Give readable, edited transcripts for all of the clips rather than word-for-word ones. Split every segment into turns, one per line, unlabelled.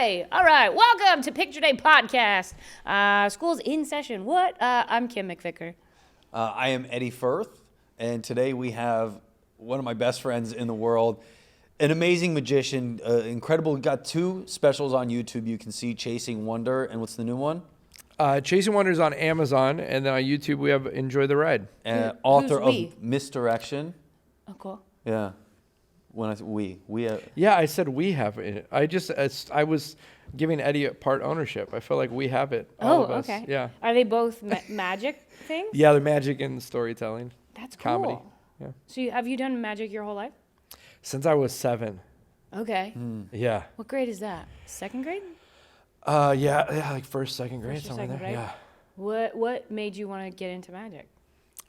Hi. All right. Welcome to Picture Day Podcast. School's in session. What? I'm Kim McVicar.
I am Eddie Furth, and today we have one of my best friends in the world, an amazing magician, incredible. We've got two specials on YouTube you can see, Chasing Wonder, and what's the new one?
Chasing Wonder is on Amazon, and then on YouTube we have Enjoy the Ride.
Author of Misdirection.
Oh, cool.
Yeah. When I said we.
Yeah, I said we have it. I was giving Eddie a part ownership. I feel like we have it. All of us.
Okay.
Yeah.
Are they both magic things?
Yeah, the magic and storytelling.
That's cool.
Comedy. Yeah.
So have you done magic your whole life?
Since I was 7.
Okay.
Yeah.
What grade is that? Second grade?
Yeah, like first, second grade, somewhere there.
Grade?
Yeah.
What made you want to get into magic?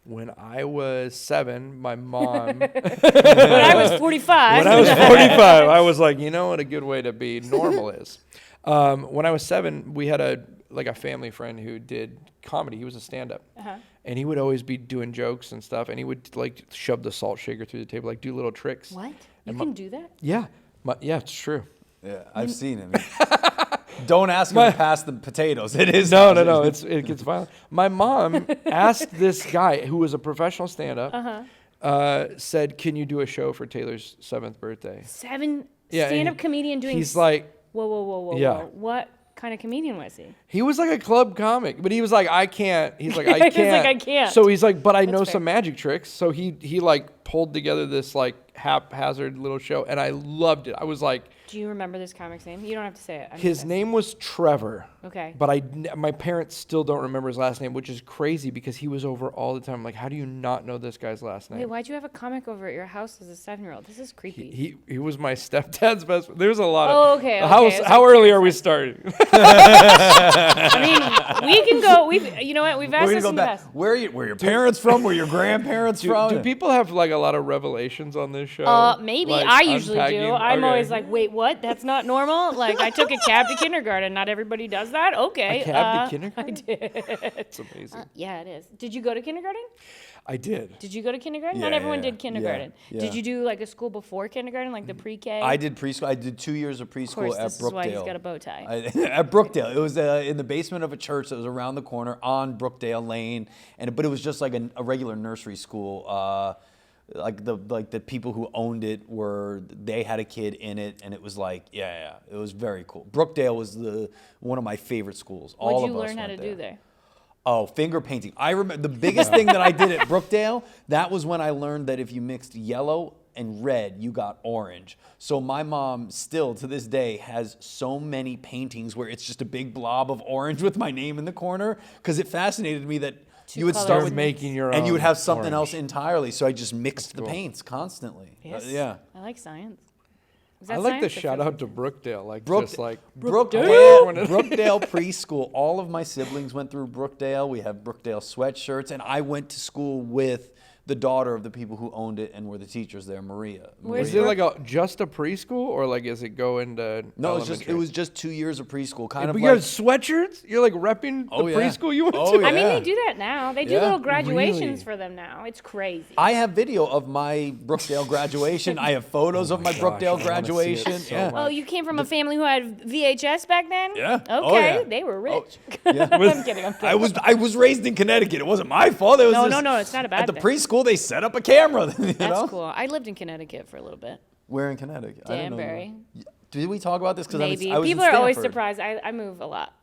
When I was 7, my mom.
When I was 45.
When I was 45, I was like, you know what a good way to be normal is. When I was 7, we had a family friend who did comedy. He was a stand-up. And he would always be doing jokes and stuff. And he would like shove the salt shaker through the table, like do little tricks.
What? You can do that?
Yeah. Yeah, it's true.
Yeah, I've seen him. Don't ask him to pass the potatoes. It is
No. It gets violent. My mom asked this guy who was a professional stand-up, said, "Can you do a show for Taylor's 7th birthday?"
Yeah, stand-up comedian doing.
He's like,
whoa.
Yeah.
What kind of comedian was he?
he was like a club comic, but he was like, I can't. He's like, I can't.
He's like, I can't.
So he's like, but I know
That's fair.
some magic tricks. So he like pulled together this like haphazard little show, and I loved it. I was like,
Do you remember this comic's name? You don't have to say it.
his name was Trevor.
Okay.
But my parents still don't remember his last name, which is crazy because he was over all the time. I'm like, how do you not know this guy's last name?
Wait, why'd you have a comic over at your house as a 7-year-old? This is creepy.
He was my stepdad's best friend. There's a lot of.
Oh, okay.
How early are we starting?
I mean, we can go. You know what? We've asked
We're
this
gonna
in
go
the
back.
past.
Where your parents from? Where your grandparents from?
Do people have like a lot of revelations on this show?
Maybe.
Like,
I usually do.
unpacking?
I'm
Okay.
always like, wait, what? That's not normal? Like, I took a cab to kindergarten. Not everybody does that? Okay.
A cab to kindergarten?
I did.
It's amazing.
Yeah, it is. Did you go to kindergarten?
I did.
Did you go to kindergarten?
Yeah,
Not everyone
yeah,
did kindergarten.
yeah.
Did you do like a school before kindergarten, like the pre-K?
I did preschool. I did 2 years of
Of
preschool
course,
at
this
Brookdale.
is why he's got a bow tie.
At Brookdale. It was in the basement of a church that was around the corner on Brookdale Lane, but it was just like a regular nursery school. Like the people who owned it they had a kid in it, and it was like it was very cool. Brookdale was one of my favorite schools.
What
All
did you
of us
learn how to
went
do there?
Oh, finger painting. I remember the biggest thing that I did at Brookdale, that was when I learned that if you mixed yellow and red, you got orange. So my mom still to this day has so many paintings where it's just a big blob of orange with my name in the corner, because it fascinated me that you would start with
making your own,
and you would have something
orange.
else entirely. So I just mixed the paints constantly.
Yes.
Yeah.
I like science. Was
I
that
like the
science or
shout out to
physics?
Brookdale. Like just like
Brookdale preschool. All of my siblings went through Brookdale. We have Brookdale sweatshirts, and I went to school with the daughter of the people who owned it and were the teachers there, Maria.
Where's
Is it like just a preschool, or like is it go into?
No,
elementary?
it was just 2 years of preschool, kind of
But
like.
you have sweatshirts? You're like repping the
yeah.
preschool you went
Oh,
to?
I mean,
yeah.
they do that now. They do
Yeah.
little graduations
Really?
for them now. It's crazy.
I have video of my Brookdale graduation. I have photos of my
gosh,
Brookdale
I wanna see it
graduation.
so
Yeah.
much.
Oh, you came from a family who had VHS back then?
Yeah.
Okay,
Oh, yeah.
they were rich.
Yeah.
I'm kidding. I'm kidding.
I was raised in Connecticut. It wasn't my fault. It was
No, it's not a bad
At the
thing.
preschool, they set up a camera. You
That's
know?
cool. I lived in Connecticut for a little bit.
Where in Connecticut? I didn't know
Danbury.
Did we talk about this? Because
Maybe.
I was in
People are always
Stanford.
surprised. I move a lot.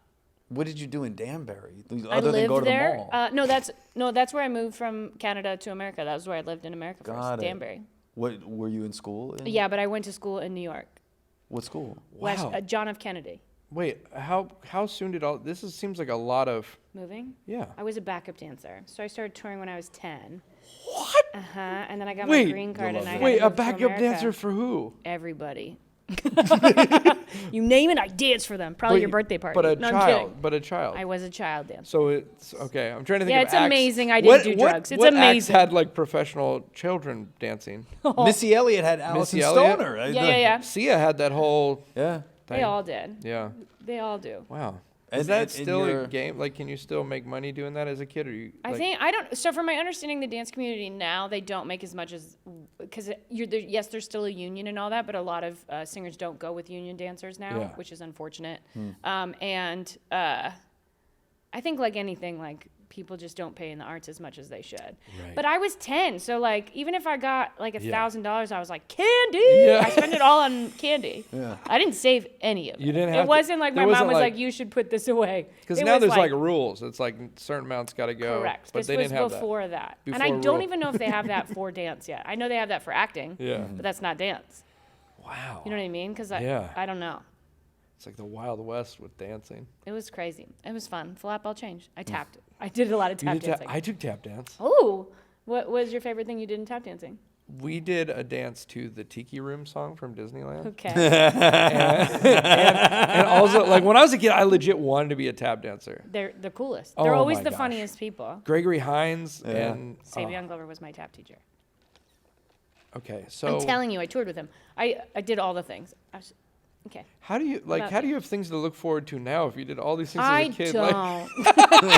What did you do in Danbury?
I
Other than
lived
go to
there.
the mall?
That's where I moved from Canada to America. That was where I lived in America first.
Got it.
Danbury.
What were you in school?
Yeah, but I went to school in New York.
What school?
West,
Wow.
John F. Kennedy.
Wait, how soon did all this? Seems like a lot of.
Moving?
Yeah.
I was a backup dancer. So I started touring when I was 10.
What?
Uh-huh. And then I got
Wait.
my green card and I had
Wait,
to
a
move to
backup
America.
dancer for who?
Everybody. You name it, I dance for them. Probably your birthday party.
But a
No, I'm kidding.
child. But a child.
I was a child dancer.
So it's okay. I'm trying to think.
Yeah,
of
it's
acts.
amazing I didn't do drugs. It's
what
amazing.
acts had like professional children dancing?
Missy Elliott had Allison
Elliott?
Stoner.
Yeah.
Sia had that whole
Yeah.
thing.
They all did.
Yeah.
They all do.
Wow. Is that still a game? Like, can you still make money doing that as a kid? Or you?
So from my understanding, the dance community now, they don't make as much as, because yes, there's still a union and all that, but a lot of singers don't go with union dancers now, which is unfortunate. I think like anything, like people just don't pay in the arts as much as they should. Right. But I was 10, so like even if I got like $1,000, I was like, candy. Yeah. I spent it all on candy. Yeah. I didn't save any of it.
You didn't have
it wasn't like my mom was like, you should put this away.
Because now there's like rules. It's like certain amounts got to go.
Correct.
But
this
they
was
didn't have
before that. And I don't even know if they have that for dance yet. I know they have that for acting. Yeah. But that's not dance.
Wow.
You know what I mean? Because I don't know.
It's like the Wild West with dancing.
It was crazy. It was fun. Flap ball change. I tapped it. I did a lot of tap dancing.
I took tap dance.
Oh, what was your favorite thing you did in tap dancing?
We did a dance to the Tiki Room song from Disneyland.
Okay.
and also, like when I was a kid, I legit wanted to be a tap dancer.
They're the coolest. They're always the funniest people.
Gregory Hines and
Savion Glover was my tap teacher.
Okay, so
I'm telling you, I toured with him. I did all the things. Okay.
How do you have things to look forward to now if you did all these things as a kid?
I
don't.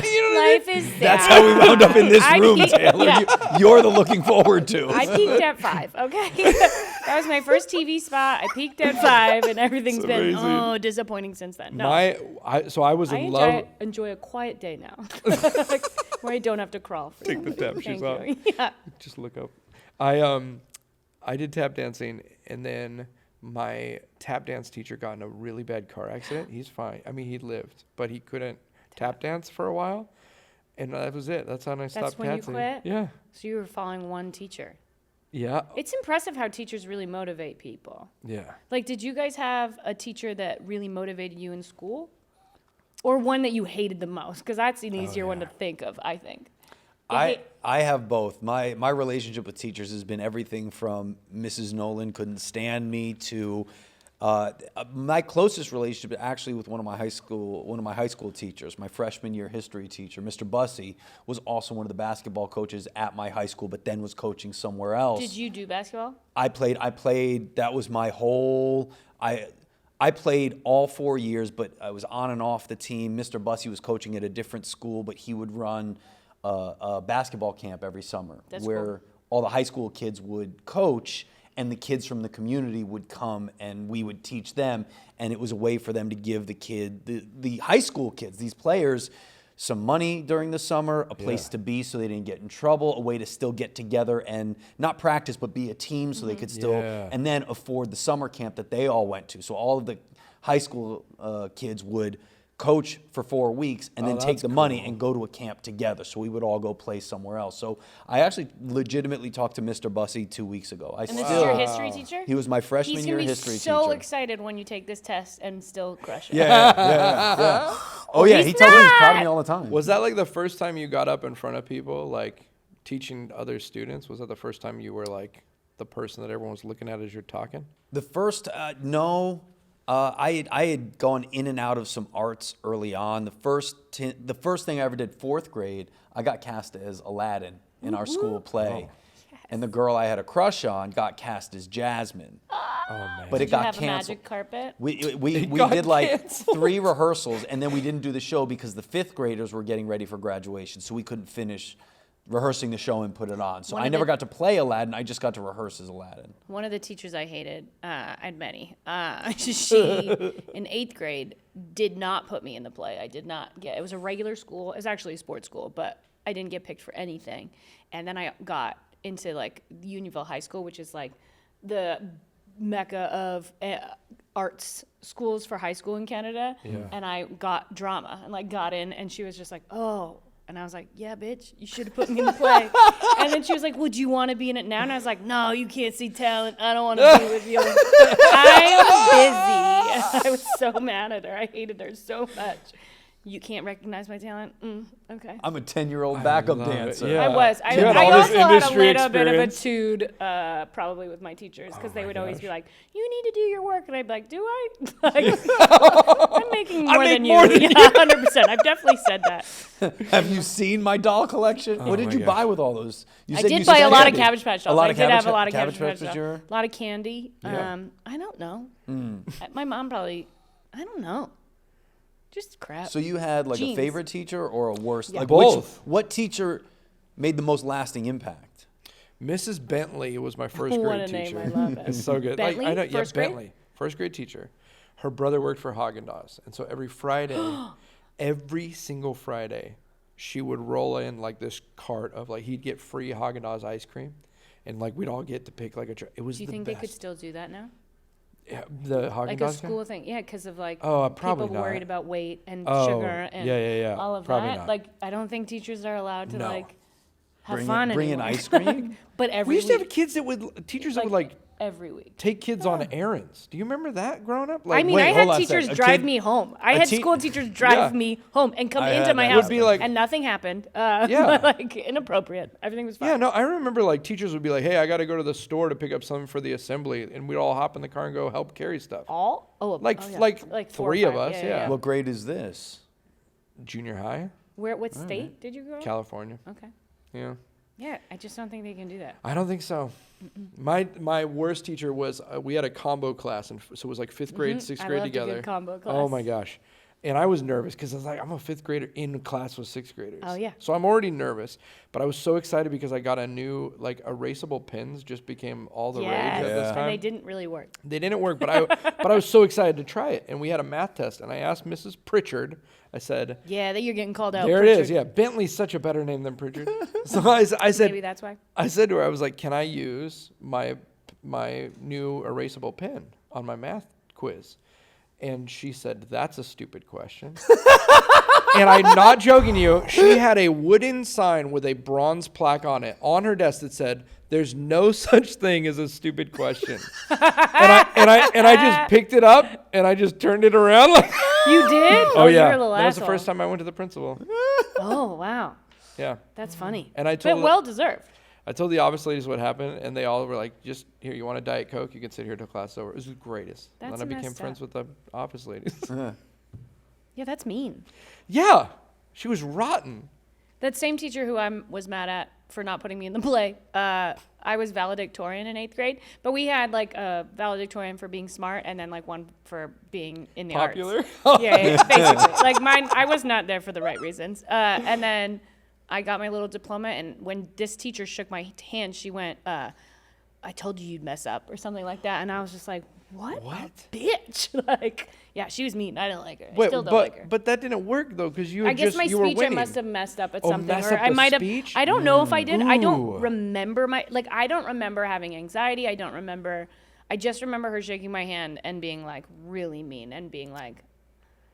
you know Life is sad.
That's how we wound up in this room, Taylor. Yeah. You're the looking forward to.
I peaked at 5, okay? That was my first TV spot. I peaked at 5, and everything's been disappointing since then. No.
I was in love.
I enjoy a quiet day now, like, where I don't have to crawl.
Take the tap shoes off.
Yeah.
Just look up. I did tap dancing, and then my tap dance teacher got in a really bad car accident. He's fine. I mean, he lived, but he couldn't tap dance for a while. And that was it. That's when I stopped dancing.
That's when you quit?
Yeah.
So you were following one teacher.
Yeah.
It's impressive how teachers really motivate people. Yeah. Like, did you guys have a teacher that really motivated you in school? Or one that you hated the most? Because that's an easier one to think of, I think.
I have both. My relationship with teachers has been everything from Mrs. Nolan couldn't stand me to my closest relationship actually with one of my high school teachers, my freshman year history teacher, Mr. Bussey, was also one of the basketball coaches at my high school, but then was coaching somewhere else.
Did you do basketball?
I played. That was my whole. I played all 4 years, but I was on and off the team. Mr. Bussey was coaching at a different school, but he would run a basketball camp every summer where all the high school kids would coach and the kids from the community would come and we would teach them, and it was a way for them to give the high school kids, these players, some money during the summer, a place to be so they didn't get in trouble, a way to still get together and not practice but be a team so they could still, and then afford the summer camp that they all went to. So all of the high school kids would coach for 4 weeks and then take the money and go to a camp together. So we would all go play somewhere else. So I actually legitimately talked to Mr. Bussey 2 weeks ago.
And this is your history teacher?
He was my freshman year history teacher.
He's going to be so excited when you take this test and still crush it.
Yeah. Oh yeah, he tells me he's proud of me all the time.
Was that like the first time you got up in front of people, like teaching other students? Was that the first time you were like the person that everyone was looking at as you're talking?
The first, no. I had gone in and out of some arts early on. The first thing I ever did, 4th grade, I got cast as Aladdin in our school play. Oh. Yes. And the girl I had a crush on got cast as Jasmine. Oh, man. But it got canceled. Did you have a magic
carpet?
We did like 3 rehearsals, and then we didn't do the show because the 5th graders were getting ready for graduation, so we couldn't finish rehearsing the show and put it on. So I never got to play Aladdin. I just got to rehearse as Aladdin.
One of the teachers I hated, I had many, she, in 8th grade, did not put me in the play. I did not get, it was a regular school. It was actually a sports school, but I didn't get picked for anything. And then I got into like Unionville High School, which is like the mecca of arts schools for high school in Canada. Yeah. And I got drama and like got in, and she was just like, oh. And I was like, yeah, bitch, you should have put me in the play. And then she was like, would you want to be in it now? And I was like, no, you can't see talent. I don't want to be with you. I am busy. I was so mad at her. I hated her so much. You can't recognize my talent? Okay.
I'm a 10-year-old backup dancer.
Yeah. I was. I also had a little bit of a tude probably with my teachers because they would always be like, you need to do your work. And I'd be like, do I? Like, I'm making more than you. Yeah, 100%. I've definitely said that.
Have you seen my doll collection? What did you buy with all those?
I did buy a lot of Cabbage Patch dolls. I did have a lot of Cabbage Patch dolls. A lot of candy. I don't know. My mom probably, I don't know. Just crap.
So you had like
Jeans.
a favorite teacher or a worst?
Yeah.
Like
Both.
What teacher made the most lasting impact?
Mrs. Bentley was my first
What
grade
a name,
teacher.
I love it.
It's so good.
Bentley?
I know, yeah,
First grade?
Bentley, first grade teacher. Her brother worked for Haagen-Dazs, and so every Friday, every single Friday, she would roll in like this cart of like he'd get free Haagen-Dazs ice cream, and like we'd all get to pick like it was
Do you
the
think
best.
they could still do that now?
Yeah, the Haagen-Dazs
Like a
guy?
school thing? Yeah, because of like
Probably
people
not.
worried about weight and
Oh,
sugar and
yeah.
all of
Probably
that.
not.
Like, I don't think teachers are allowed to
No.
like have
Bring
fun
in
anymore.
ice cream?
But every
We used to
week,
have kids that would teachers that would like
every week.
take kids on errands. Do you remember that growing up?
I
Like,
mean,
wait,
I
hold
had
on a
teachers
sec. A
drive
kid-
me home. I
a
had
te-
school teachers drive
Yeah.
me home and come
I
into
had
my
that.
house,
Would be like-
and nothing happened.
Yeah.
Like inappropriate. Everything was fine.
yeah, no, I remember like teachers would be like, "Hey, I got to go to the store to pick up something for the assembly," and we'd all hop in the car and go help carry stuff.
All? Oh,
Like-
oh, yeah.
like
4 or
three of
5.
us, yeah.
What grade is this?
Junior high,
What state did you go?
California.
Okay.
Yeah,
Yeah, I just don't think they can do that.
I don't think so. My worst teacher was we had a combo class, and so it was like fifth grade, sixth
I
grade
loved a good
together.
combo class.
Oh my gosh. And I was nervous because I was like, I'm a fifth grader in class with sixth graders.
Oh, yeah.
So I'm already nervous, but I was so excited because I got a new like erasable pens just became all the rage
Yes.
at this
Yeah.
time.
And they didn't really work.
They didn't work, but I was so excited to try it. And we had a math test, and I asked Mrs. Pritchard. I said,
Yeah, that you're getting called out.
"There it is.
Pritchard.
Yeah, Bentley's such a better name than Pritchard." So I said,
Maybe that's why.
I said to her, I was like, "Can I use my new erasable pen on my math quiz?" And she said, "That's a stupid question." And I'm not joking you. She had a wooden sign with a bronze plaque on it on her desk that said, "There's no such thing as a stupid question." and I just picked it up and I just turned it around like.
You did?
Oh
you're
yeah,
a little
that was the
asshole.
first time I went to the principal.
Oh, wow.
Yeah,
That's funny.
and I
But
told
well deserved.
I told the office ladies what happened, and they all were like, "Just here, you want a Diet Coke? You can sit here till class is over." It was the greatest. And
That's
then I became
messed
friends
up.
with the office ladies.
Yeah, that's mean.
Yeah, she was rotten.
That same teacher who I was mad at for not putting me in the play, I was valedictorian in 8th grade, but we had like a valedictorian for being smart and then like one for being in the
Popular?
arts. Yeah, basically. Like mine, I was not there for the right reasons. And then I got my little diploma, and when this teacher shook my hand, she went, "I told you you'd mess up," or something like that. And I was just like, what?
What?
A bitch. Like, yeah, she was mean. I didn't like her. I
Wait,
still don't like her.
but that didn't work though, because you
I
had
guess
just
my
you were
speech I
winning.
must have messed up at
Oh,
something,
messed
or
up
I
the
might have.
speech?
I don't know if I did. I
Ooh.
don't remember I don't remember having anxiety. I don't remember. I just remember her shaking my hand and being like really mean and being like,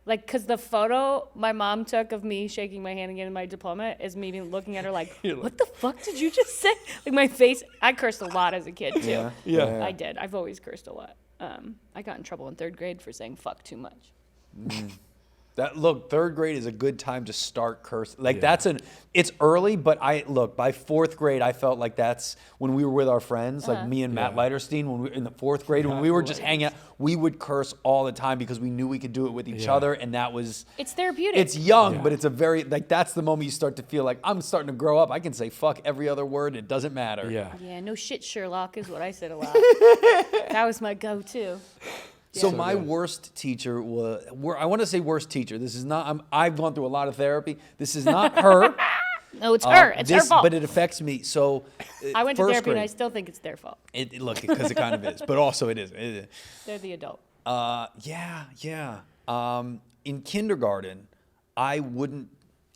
because the photo my mom took of me shaking my hand and getting my diploma is me being looking at her like, what the fuck did you just say? Like my face. I cursed a lot as a kid too.
Yeah.
I did. I've always cursed a lot. I got in trouble in 3rd grade for saying fuck too much.
Look, 3rd grade is a good time to start cursing. Like it's early, but by 4th grade, I felt like that's when we were with our friends, like me and Matt Leiterstein, when we were in the 4th grade, when we were just hanging out, we would curse all the time because we knew we could do it with each other, and that was.
It's therapeutic.
It's young, but it's a very that's the moment you start to feel like I'm starting to grow up. I can say fuck every other word. It doesn't matter.
Yeah.
Yeah, no shit, Sherlock is what I said a lot. That was my go-to.
So my worst teacher was. I want to say worst teacher. This is not. I've gone through a lot of therapy. This is not her.
No, it's her. It's her fault.
But it affects me. So
I went to
first
therapy and I
grade,
still think it's their fault.
Look, because it kind of is, but also it is.
They're the adult.
Yeah. In kindergarten, I wouldn't.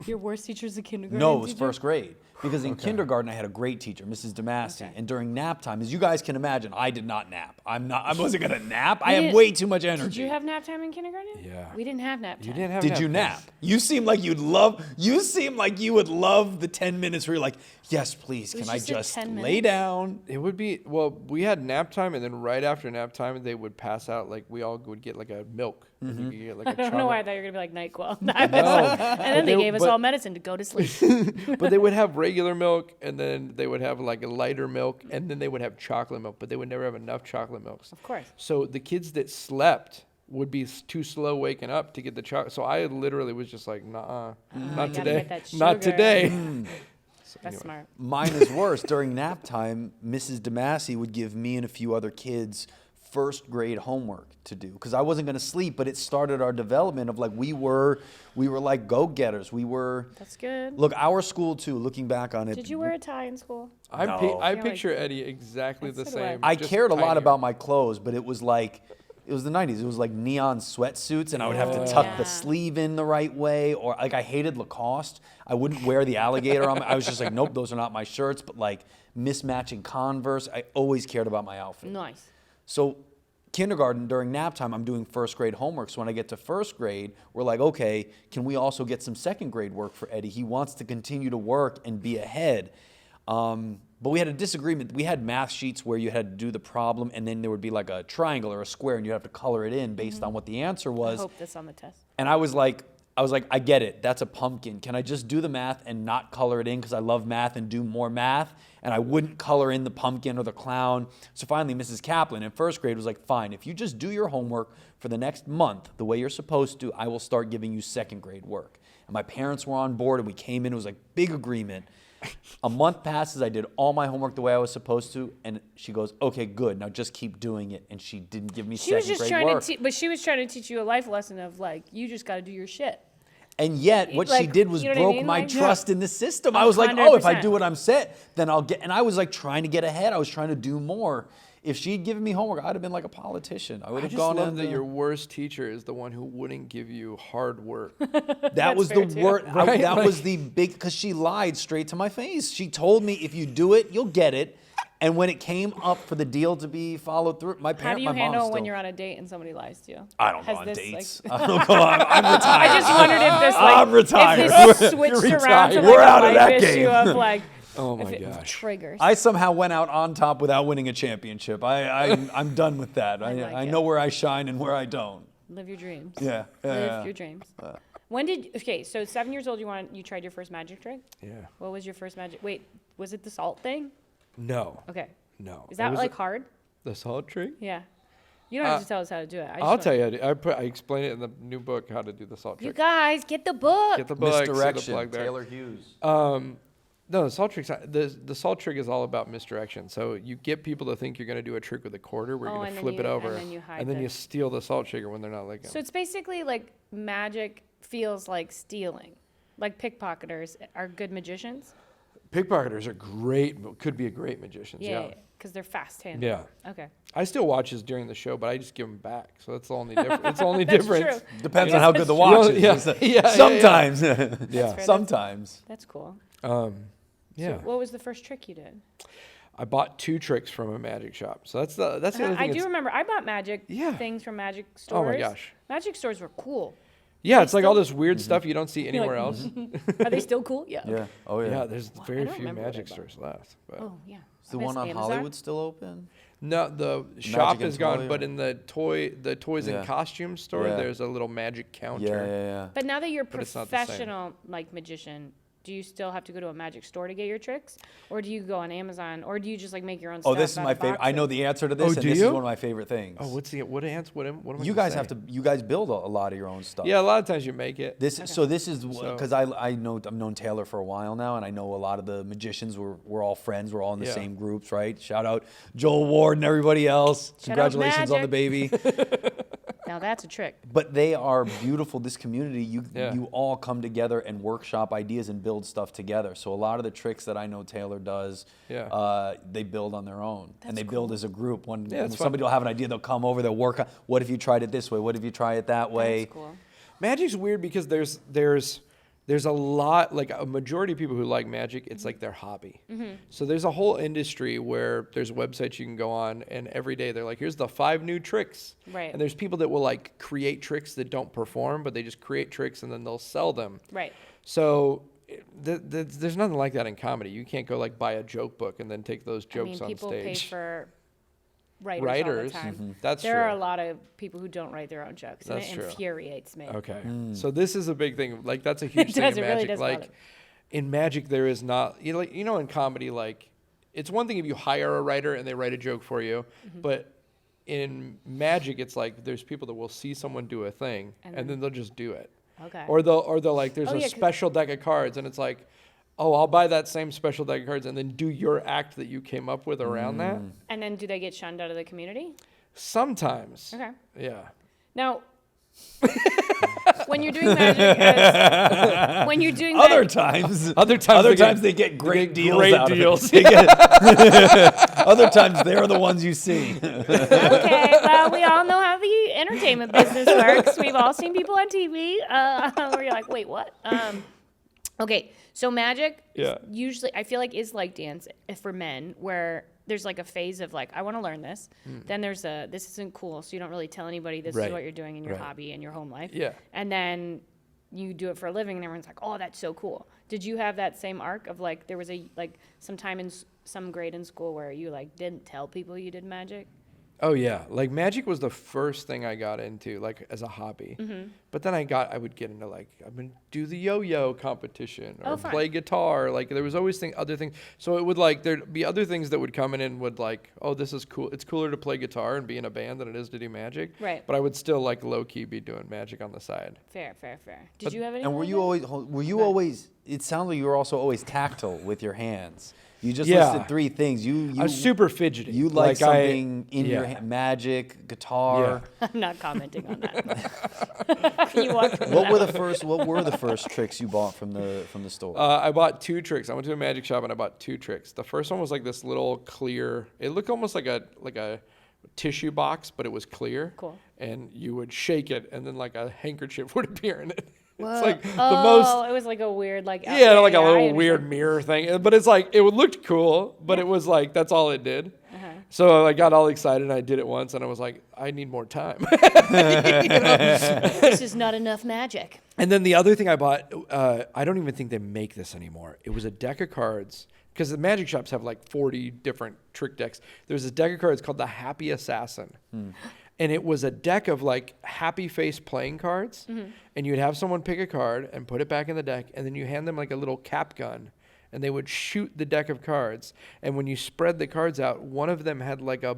Your worst teacher's a kindergarten
No, it was
teacher?
first grade. Because in kindergarten, I had a great teacher, Mrs. DeMasi.
Okay.
And during nap time, as you guys can imagine, I did not nap. I wasn't going to nap. I have
didn't-
way too much energy.
Did you have nap time in kindergarten?
Yeah.
We didn't have nap time.
You didn't have.
Did you nap? You seem like you would love the 10 minutes where you're like, yes, please,
was
can I
just a
just
10
lay
minutes.
down?
It would be we had nap time, and then right after nap time, they would pass out like we all would get like a milk. And you could get, like,
I don't know why I thought you were going to be like NyQuil. and then they
they-
gave us
but-
all medicine to go to sleep.
But they would have regular milk, and then they would have like a lighter milk, and then they would have chocolate milk, but they would never have enough chocolate milks.
Of course.
So the kids that slept would be too slow waking up to get the chocolate. So I literally was just like, nah, not
gotta
today,
get that
not
sugar.
today.
That's
anyway.
smart.
Mine is worse. During nap time, Mrs. DeMasi would give me and a few other kids first grade homework to do because I wasn't going to sleep, but it started our development of like we were like go-getters. We were.
That's good.
Look, our school too. Looking back on it,
Did you wear a tie in school?
No.
I
Yeah,
picture Eddie exactly the
That's what I-
same.
I
just
cared a lot
tinier.
about my clothes, but it was the 90s. It was like neon sweatsuits, and I would have to tuck
Yeah.
the sleeve in the right way, or like I hated Lacoste. I wouldn't wear the alligator on my, I was just like, nope, those are not my shirts, but like mismatching Converse. I always cared about my outfit.
Nice.
So kindergarten, during nap time, I'm doing first grade homework. So when I get to first grade, we're like, okay, can we also get some second grade work for Eddie? He wants to continue to work and be ahead. But we had a disagreement. We had math sheets where you had to do the problem, and then there would be like a triangle or a square, and you have to color it in based on what the answer
I
was.
hope this on the test.
And I was like, I get it. That's a pumpkin. Can I just do the math and not color it in because I love math and do more math? And I wouldn't color in the pumpkin or the clown. So finally, Mrs. Kaplan in first grade was like, fine, if you just do your homework for the next month the way you're supposed to, I will start giving you second grade work. And my parents were on board, and we came in. It was like big agreement. A month passes. I did all my homework the way I was supposed to, and she goes, "Okay, good. Now just keep doing it." And she didn't give me
She was
second
just
grade
trying
work.
to, but she was trying to teach you a life lesson of like, you just got to do your shit.
And yet, what she
Like,
did was
you know what I
broke
mean?
my
Like,
trust in the system. I was like, oh, if I
100%.
do what I'm set, then I'll get. And I was like trying to get ahead. I was trying to do more. If she'd given me homework, I'd have been like a politician. I would
I
have
just
gone
love
in.
that your worst teacher is the one who wouldn't give you hard work.
That was
fair
the
too.
word.
Right?
That
Like-
was the big, because she lied straight to my face. She told me, if you do it, you'll get it. And when it came up for the deal to be followed through, my
How do
parents,
you
my mom
handle
still.
when you're on a date and somebody lies to you?
I don't go
Has
on
this,
dates.
like-
I don't go on. I'm retired.
I just wondered if this like
I'm retired.
if this switched
You're
around to
retired.
like
We're
a
out of
life
that
issue
game.
of like
Oh my
if it
gosh.
triggers.
I somehow went out on top without winning a championship. I'm done with that.
I like
I
it.
know where I shine and where I don't.
Live your dreams.
Yeah.
Live your dreams. When did so 7 years old you tried your first magic trick?
Yeah.
What was your first magic? Wait, was it the salt thing?
No.
Okay.
No.
Is
It
that
was
like hard?
the salt trick?
Yeah. You don't have to tell us how to do it.
I'll tell you. I explain it in the new book how to do the salt
You
trick.
guys get the book.
Get the book. see the
Misdirection.
plug there.
Taylor Hughes.
No, the salt trick's not, the salt trick is all about misdirection. So you get people to think you're going to do a trick with a quarter where
Oh,
you're going
and
to
then
flip it
you-
over,
and then you hide
and then
the-
you steal the salt shaker when they're not looking.
So it's basically like magic feels like stealing. Like pickpocketers are good magicians.
Pickpocketers are great, could be a great magicians.
Yeah,
Yeah.
because they're fast-handed.
Yeah.
Okay.
I still watch his during the show, but I just give them back. So that's the only difference. It's the only
That's
difference.
true.
Depends
Yeah,
on how good the
that's
watch
true.
is.
Yeah, yeah, yeah.
Sometimes.
Yeah.
fair.
Sometimes.
That's cool.
Yeah.
So what was the first trick you did?
I bought 2 tricks from a magic shop. So that's the other thing.
I do remember. I bought magic
Yeah.
things from magic
Oh
stores.
my gosh.
Magic stores were cool.
Yeah, it's like all
still-
this weird stuff you don't see anywhere else.
Are they still cool? Yeah.
Yeah. Oh, yeah.
Yeah, there's very
don't
few
remember what I
magic
bought.
stores left. But.
Oh yeah.
Is the
I
one
miss
on
Amazon.
Hollywood still open?
No, the shop
and
is gone,
Toy
but
or-
in the toys
Yeah.
and costumes store,
Yeah.
there's a little magic counter.
Yeah.
But now that you're
But it's not the same.
professional like magician, do you still have to go to a magic store to get your tricks, or do you go on Amazon, or do you just like make your own
Oh,
stuff?
this is
out
my
of
favorite. I know
boxes?
the answer to this,
Oh,
and
do
this
you?
is one of my favorite things.
Oh, what am I
You
gonna
guys
say?
have to. You guys build a lot of your own stuff.
Yeah, a lot of times you make it.
This so this is
So-
because I've known Taylor for a while now, and I know a lot of the magicians. We're all friends. We're all in the
Yeah.
same groups, right? Shout out Joel Ward and everybody else.
Shout out
Congratulations on the baby.
Now that's a trick.
But they are beautiful. This community,
Yeah.
you all come together and workshop ideas and build stuff together. So a lot of the tricks that I know Taylor does,
Yeah.
they build on their own, and they
That's
build
cool.
as a group. When
it's fun.
somebody will have an idea, they'll come over, they'll work on. What if you tried it this way? What if you try it that way?
That's cool.
Magic's weird because there's a lot, like a majority of people who like magic, it's like their hobby. So there's a whole industry where there's websites you can go on, and every day they're like, here's the 5 new tricks.
Right.
And there's people that will like create tricks that don't perform, but they just create tricks and then they'll sell them.
Right.
So there's nothing like that in comedy. You can't go like buy a joke book and then take those
I mean,
jokes on
people pay
stage.
for writers,
Writers,
all the time.
That's
There
true.
are a lot of people who don't write their own jokes, and
That's
it
true.
infuriates me.
Okay. So this is a big thing. Like that's a huge thing
does,
in
it really
magic.
does bother
Like
me.
in magic there is not in comedy, like it's one thing if you hire a writer and they write a joke for you, but in magic it's like there's people that will see someone do a thing and then they'll just do it.
Okay.
Or they'll like there's
Oh,
a
yeah, 'cause-
special deck of cards and it's like, oh, I'll buy that same special deck of cards and then do your act that you came up with around that.
And then do they get shunned out of the community?
Sometimes.
Okay.
Yeah.
Now, when you're doing magic, when you're doing
Other
magic,
times,
Other times
they get great deals
great
out
deals.
of it. Other times, they're the ones you see.
okay, well, we all know how the entertainment business works. We've all seen people on TV where you're like, wait, what? Okay, so magic
Yeah.
usually, I feel like, is like dance for men, where there's like a phase of like, I want to learn this. Then there's this isn't cool, so you don't really tell anybody this is
Right.
what you're doing in your
Right.
hobby and your home life.
Yeah.
And then you do it for a living, and everyone's like, oh, that's so cool. Did you have that same arc of like, there was some time in some grade in school where you like didn't tell people you did magic?
Oh yeah, like magic was the first thing I got into, like as a hobby. But then I would get into like I'm gonna do the yo-yo competition or
Oh, fun.
play guitar. Like there was always other things. So it would like there'd be other things that would come in and would like, oh, this is cool. It's cooler to play guitar and be in a band than it is to do magic.
Right.
But I would still like low key be doing magic on the side.
Fair. Did you have any?
And were you always? It sounds like you were also always tactile with your hands. You just
Yeah.
listed 3 things.
I was super fidgety.
You like something in your hand, magic, guitar.
I'm not commenting on that. You walked through
What
that.
were the first tricks you bought from the store?
I bought 2 tricks. I went to a magic shop and I bought 2 tricks. The first one was like this little clear. It looked almost like a tissue box, but it was clear.
Cool.
And you would shake it, and then like a handkerchief would appear in it.
Whoa.
It's like the
Oh,
most.
it was like a weird like.
Yeah, like a
I
little
understand.
weird mirror thing. But it's like it looked cool, but it was like that's all it did. So I got all excited and I did it once, and I was like, I need more time.
This is not enough magic.
And then the other thing I bought, I don't even think they make this anymore. It was a deck of cards, because the magic shops have like 40 different trick decks. There's a deck of cards called the Happy Assassin. And it was a deck of like happy face playing cards. And you'd have someone pick a card and put it back in the deck, and then you hand them like a little cap gun, and they would shoot the deck of cards. And when you spread the cards out, one of them had like a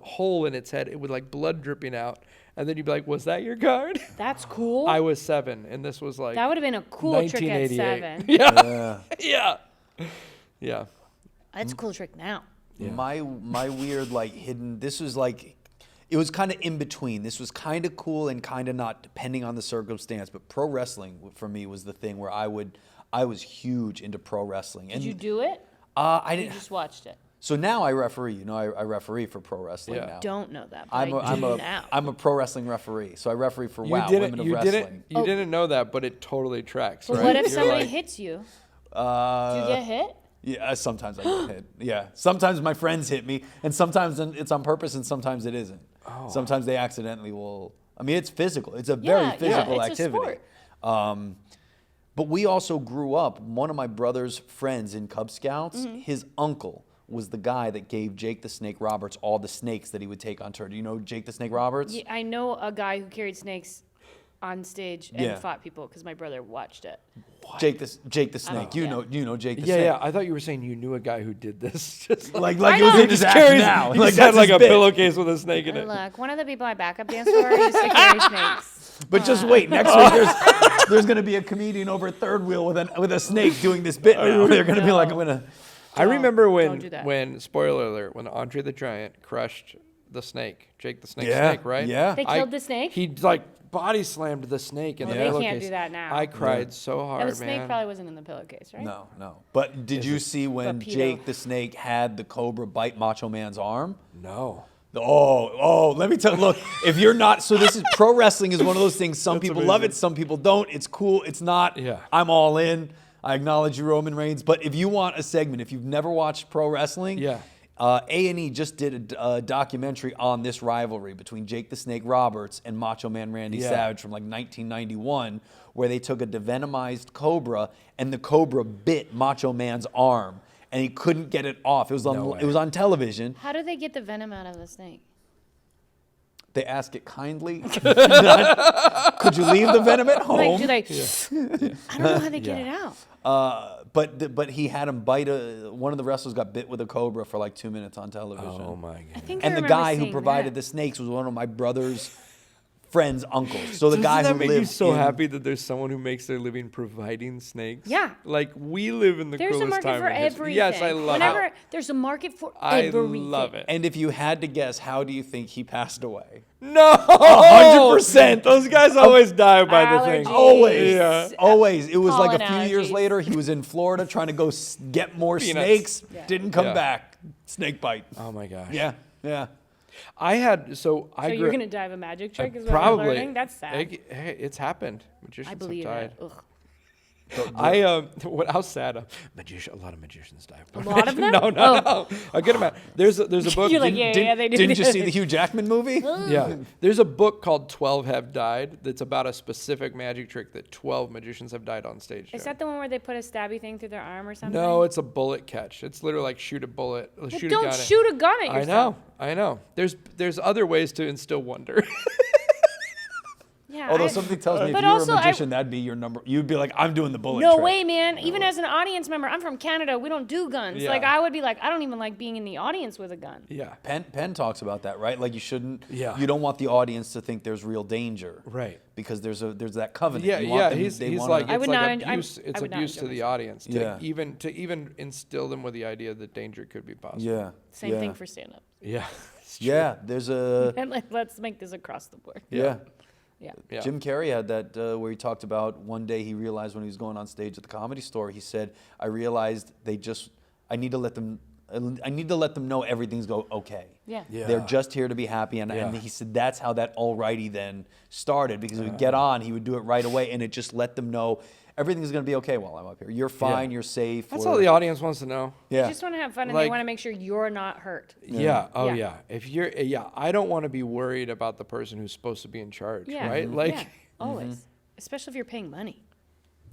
hole in its head. It would like blood dripping out. And then you'd be like, was that your card?
That's cool.
I was 7, and this was like
That would have been a cool trick at 7.
Yeah. Yeah.
That's a cool trick now.
Yeah.
My weird like hidden. This was like, it was kind of in between. This was kind of cool and kind of not, depending on the circumstance. But pro wrestling for me was the thing where I was huge into pro wrestling.
Did you do it?
I
You
didn't.
just watched it.
So now I referee. You know, I referee for pro wrestling
Yeah.
now.
Don't know that, but I do now.
I'm a pro wrestling referee. So I referee for
You
WOW,
didn't.
Women of
You
Wrestling.
didn't know that, but it totally tracks.
But
right?
what if
You're
somebody
like-
hits you? Do
Uh,
you get hit?
Yeah, sometimes I get hit. Yeah, sometimes my friends hit me, and sometimes it's on purpose, and sometimes it isn't. Sometimes they accidentally will. I mean, it's physical. It's a very physical
it's a
activity.
sport.
But we also grew up. One of my brother's friends in Cub Scouts, his uncle was the guy that gave Jake the Snake Roberts all the snakes that he would take on tour. Do you know Jake the Snake Roberts?
Yeah, I know a guy who carried snakes on stage and
Yeah.
fought people because my brother watched it.
Jake the Snake. You know Jake the
Yeah,
Snake.
yeah. I thought you were saying you knew a guy who did this. Just like,
Like
I
it was
know.
in his act now.
He
Like
just had
that's
like
his
a
bit.
pillowcase with a snake in it.
Look, one of the people I backup dance for used to carry snakes.
But just wait, next week there's going to be a comedian over at Third Wheel with a snake doing this bit now. They're going to be like, I'm going to.
I remember
don't do that.
when spoiler alert, when Andre the Giant crushed the snake, Jake the Snake,
Yeah,
snake, right?
yeah.
They killed the snake?
He like body slammed the snake in
Well,
the
they
pillowcase.
can't do that now.
I cried so hard,
And the snake
man.
probably wasn't in the pillowcase, right?
No. But did you see when
Torpedo.
Jake the Snake had the cobra bite Macho Man's arm?
No.
Oh, let me tell you, look, if you're not, so this is, pro wrestling is one of those things, some people love it, some people don't, it's cool, it's not,
Yeah.
I'm all in, I acknowledge you, Roman Reigns, but if you want a segment, if you've never watched pro wrestling,
Yeah.
A&E just did a documentary on this rivalry between Jake the Snake Roberts and Macho Man Randy
Yeah.
Savage from like 1991, where they took a devenomized cobra and the cobra bit Macho Man's arm. And he couldn't get it off. It was
No way.
on television.
How do they get the venom out of the snake?
They ask it kindly. Could you leave the venom at home?
Like, do they? I don't know how they get it out.
But he had him bite one of the wrestlers got bit with a cobra for like 2 minutes on television.
Oh my
I
god.
think I
And the
remember
guy who
seeing
provided
that.
the snakes was one of my brother's friends' uncles. So the
Doesn't
guy
that
who
make you
lived
so
in,
happy that there's someone who makes their living providing snakes?
Yeah.
Like we live in the
There's a
coolest
market
time
for
in history.
everything.
Yes, I love
Whenever
it.
there's a market for
I
everything.
love it.
And if you had to guess, how do you think he passed away?
No,
100%.
Those guys always die by the thing.
Allergies.
Always.
Yeah.
Always. It was like a
Pollen
few years
allergies.
later, he was in Florida trying to go get more
Peanuts.
snakes.
Yeah.
Didn't come
Yeah.
back. Snake bite.
Oh my gosh.
Yeah. Yeah.
I had
So
I
you're
grew
gonna die of a magic trick? Is what
probably.
I'm learning? That's sad.
Hey, it's happened. Magicians
I believe
have
it.
died.
Ugh.
How sad. A lot of magicians die.
A lot of them?
No. I'll get them out. There's a book.
You're like, yeah, they do.
Didn't you see the Hugh Jackman movie?
Yeah. There's a book called 12 Have Died that's about a specific magic trick that 12 magicians have died on stage.
Is
doing.
that the one where they put a stabby thing through their arm or something?
No, it's a bullet catch. It's literally like shoot a bullet.
Well,
Shoot a
don't
gun.
shoot a gun at yourself.
I know. There's other ways to instill wonder.
Yeah.
Although something tells me if
But
you were
also
a
I-
magician, that'd be your number. You'd be like, I'm doing the bullet
No
trick.
way, man. Even as an audience member, I'm from Canada. We don't do guns.
Yeah.
Like, I would be like, I don't even like being in the audience with a gun.
Yeah.
Penn talks about that, right? Like you shouldn't.
Yeah.
You don't want the audience to think there's real danger.
Right.
Because there's that covenant.
Yeah,
You want
yeah.
them-
He's
they wanna-
like
I
it's
would
like
not-
abuse.
I
It's
would not
abuse to
enjoy
the
myself.
audience.
Yeah.
To even instill them with the idea that danger could be possible.
Yeah.
Same
yeah.
thing for stand up.
Yeah.
Yeah. There's a.
And like, let's make this across the board.
Yeah.
Yeah.
Yeah.
Jim Carrey had that where he talked about one day he realized when he was going on stage at the Comedy Store, he said, "I realized I need to let them know everything's okay.
Yeah.
Yeah.
They're just here to be happy." And
Yeah.
he said that's how that alrighty then started because he would get on, he would do it right away, and it just let them know everything's gonna be okay while I'm up here. You're fine.
Yeah.
You're safe.
That's
we're-
all the audience wants to know.
Yeah.
They just want to have fun and
Like-
they want to make sure you're not hurt.
Yeah. Oh
Yeah.
yeah. If you're I don't want to be worried about the person who's supposed to be in charge.
Yeah.
Right. Like
yeah, always. Especially if you're paying money.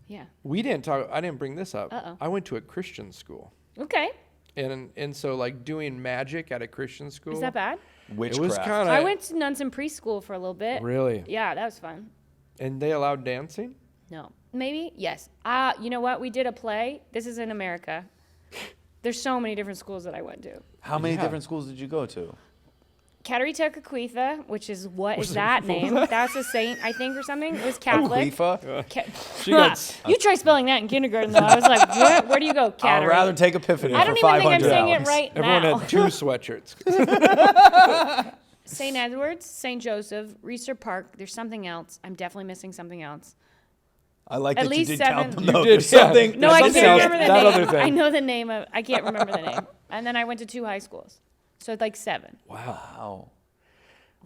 Yeah.
we didn't talk. I didn't bring this up.
Uh-oh.
I went to a Christian school.
Okay.
And so like doing magic at a Christian school.
Is that bad?
Witchcraft.
It was kind of.
I went to nuns in preschool for a little bit.
Really.
Yeah, that was fun.
And they allowed dancing.
No. Maybe? Yes. You know what? We did a play. This is in America. There's so many different schools that I went to.
How many
Yeah.
different schools did you go to?
Catarita Caquetha, which is what is that name? That's a saint, I think, or something. It was Catholic.
Aquifa?
She got
You try spelling that in kindergarten, though. I was like, what? Where do you go?
I'd
Catarita.
rather take Epiphany
I don't
for
even think I'm
$500.
saying it right
Everyone
now.
had two sweatshirts.
St. Edward's, St. Joseph, Reeser Park. There's something else. I'm definitely missing something else.
I like
At
that you
least
did
7.
count them
You
though.
did,
There's
yeah.
something.
No,
there's
I
something
can't
else.
remember the
that
name.
other thing.
I know the name of. I can't remember the name. And then I went to 2 high schools, so it's like 7.
Wow.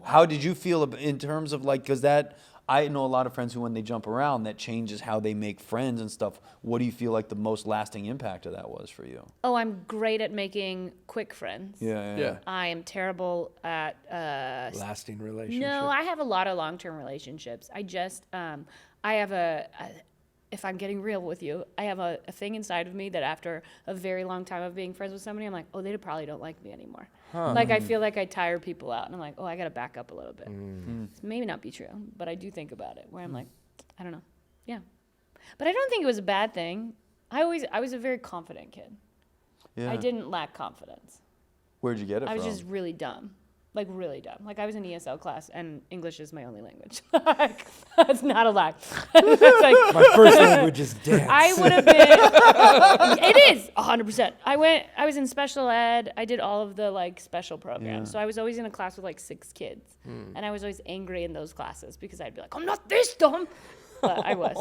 How did you feel in terms of like, because that, I know a lot of friends who when they jump around, that changes how they make friends and stuff. What do you feel like the most lasting impact of that was for you?
Oh, I'm great at making quick friends.
Yeah.
I am terrible at.
Lasting relationship.
No, I have a lot of long-term relationships. I just, I have if I'm getting real with you, I have a thing inside of me that after a very long time of being friends with somebody, I'm like, oh, they probably don't like me anymore. Like, I feel like I tire people out, and I'm like, oh, I got to back up a little bit. It's maybe not be true, but I do think about it, where I'm like, I don't know. Yeah. But I don't think it was a bad thing. I was a very confident kid.
Yeah.
I didn't lack confidence.
Where'd you get it
I
from?
was just really dumb. Like, really dumb. Like, I was in ESL class, and English is my only language. Like, that's not a lie. It's like,
My first language is dance.
I would have been. It is 100%. I was in special ed. I did all of the like special programs.
Yeah.
So I was always in a class with like 6 kids, and I was always angry in those classes because I'd be like, I'm not this dumb, but I was.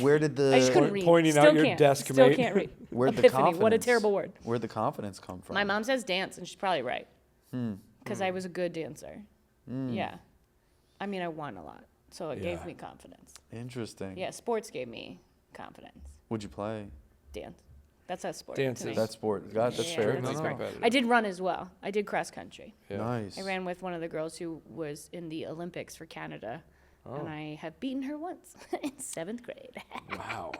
Where did
I just
the
couldn't read.
Pointing out
Still
your
can't.
desk
Still
mate.
can't read.
where'd the
Epiphany.
confidence?
What a terrible word.
Where'd the confidence come from?
My mom says dance, and she's probably right. Because I was a good dancer. Yeah. I mean, I won a lot, so it gave
Yeah.
me confidence.
Interesting.
Yeah, sports gave me confidence.
Would you play?
Dance. That's a sport.
Dance
to me.
is-
That sport. God, that's
Yeah,
fair.
that's
No,
Certainly
no.
competitive.
I did run as well. I did cross country.
Yeah.
Nice.
I ran with one of the girls who was in the Olympics for Canada,
Oh.
and I have beaten her once in 7th grade.
Wow.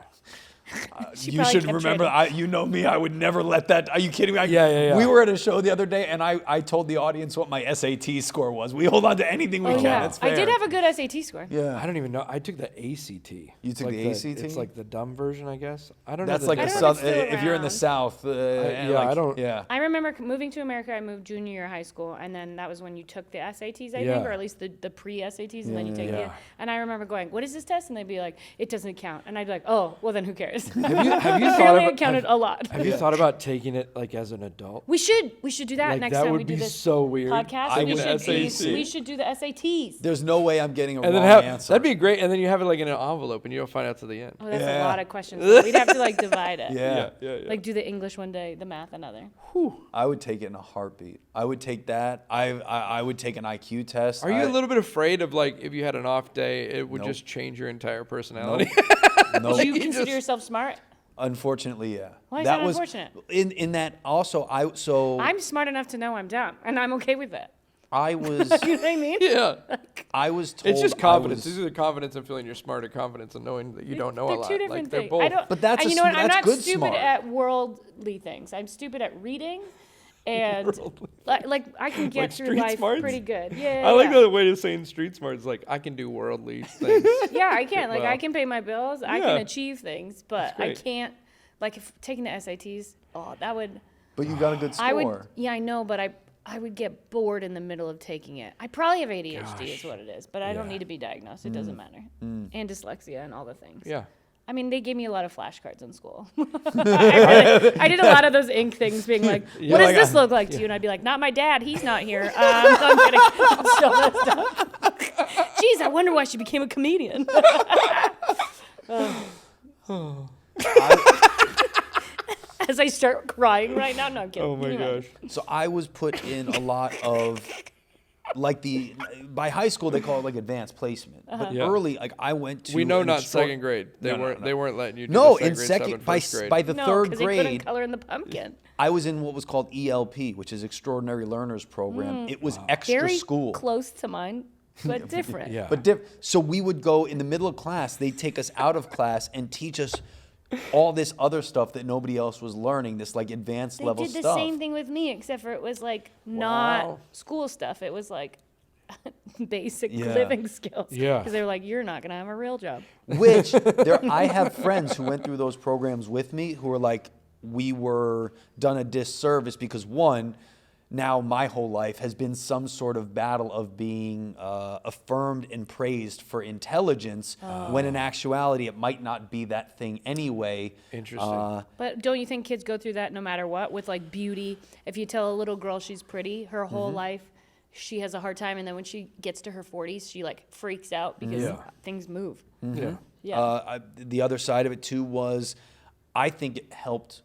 She
You
probably
should
kept
remember,
trading.
you know me, I would never let that. Are you kidding me?
Yeah.
We were at a show the other day, and I told the audience what my SAT score was. We hold on to anything we
Oh
can.
yeah,
That's fair.
I did have a good SAT score.
Yeah.
I don't even know. I took the ACT.
You took
Like
the ACT?
It's like the dumb version, I guess. I don't
That's
know.
like
I
a
don't know if
south.
it's still
If you're in the
around.
South, and
yeah,
like,
I don't-
Yeah.
I remember moving to America. I moved junior year of high school, and then that was when you took the SATs, I
Yeah.
think, or at least the pre-SATs, and then you take
Yeah.
it. And I remember going, "What is this test?" And they'd be like, "It doesn't count." And I'd be like, "Oh, well then who cares?"
Have you thought
Apparently,
about
it counted a lot.
Have you thought about taking it like as an adult?
We should do that
Like,
next
that
time
would
we do
be
this
so weird.
podcast.
I
We
would-
we should do the SATs.
There's no way I'm getting a
And
wrong
then
answer.
that'd be great. And then you have it like in an envelope, and you don't find out to the end.
Oh, that's
Yeah.
a lot of questions. So we'd have to like divide it.
Yeah.
Like do the English one day, the math another.
I would take it in a heartbeat. I would take that. I would take an IQ test.
Are you a little bit afraid of like if you had an off day, it would
Nope.
just change your entire personality?
Nope.
Do you consider yourself smart?
Unfortunately, yeah.
Why is that
was
unfortunate?
in that also.
I'm smart enough to know I'm dumb, and I'm okay with it.
I was
You know what I mean?
Yeah.
I was told
It's just
I
confidence.
was-
It's either confidence and feeling you're smart, or confidence and knowing that you don't know a
They're
lot.
two different
like, they're
things.
both.
I don't,
But that's
and
a
you know what?
sm-
I'm
that's
not
good
stupid
smart.
at worldly things. I'm stupid at reading, and like I can get
Like
through
street
life
smarts?
pretty good. Yeah.
I like
yeah.
the way of saying street smart is like I can do worldly things.
Yeah, I can. Like
Well,
I can pay my bills. I
yeah.
can achieve things, but I
great.
can't. Like if taking the SATs, oh, that would.
But you got a good score.
I would. Yeah, I know, but I would get bored in the middle of taking it. I probably have ADHD, is what it is, but I don't
Yeah.
need to be diagnosed. It doesn't matter. And dyslexia and all the things.
Yeah.
I mean, they gave me a lot of flashcards in school. I did a lot of those ink things, being like, "What does this look like to you?" And I'd be like, "Not my dad. He's not here." I'm kidding. It's so messed up. Jeez, I wonder why she became a comedian. As I start crying right now, no, I'm kidding.
Oh my
Can you imagine?
gosh.
So I was put in a lot of like by high school they call it like advanced placement. But
Yeah.
early, like I went to
We know
an
not
extra-
second grade. They
No,
weren't.
no.
They weren't letting you do
No,
the
in
grade
second
seven,
by
first grade.
by the
No,
third
because they couldn't
grade,
color in the pumpkin.
I was in what was called ELP, which is Extraordinary Learners Program. It was extra
Very
school.
close to mine, but different.
Yeah.
But so we would go in the middle of class. They'd take us out of class and teach us all this other stuff that nobody else was learning. This like advanced
They
level
did the
stuff.
same thing with me, except for it was like not
Wow.
school stuff. It was like basic
Yeah.
living skills.
Yeah.
Because they were like, "You're not gonna have a real job."
Which I have friends who went through those programs with me who were like, we were done a disservice because one, now my whole life has been some sort of battle of being affirmed and praised for intelligence when in actuality it might not be that thing anyway.
Interesting.
But don't you think kids go through that no matter what? With like beauty, if you tell a little girl she's pretty, her
Mm-hmm.
whole life she has a hard time, and then when she gets to her 40s, she like freaks out because
Yeah.
things move.
Yeah.
Yeah.
The other side of it too was, I think it helped.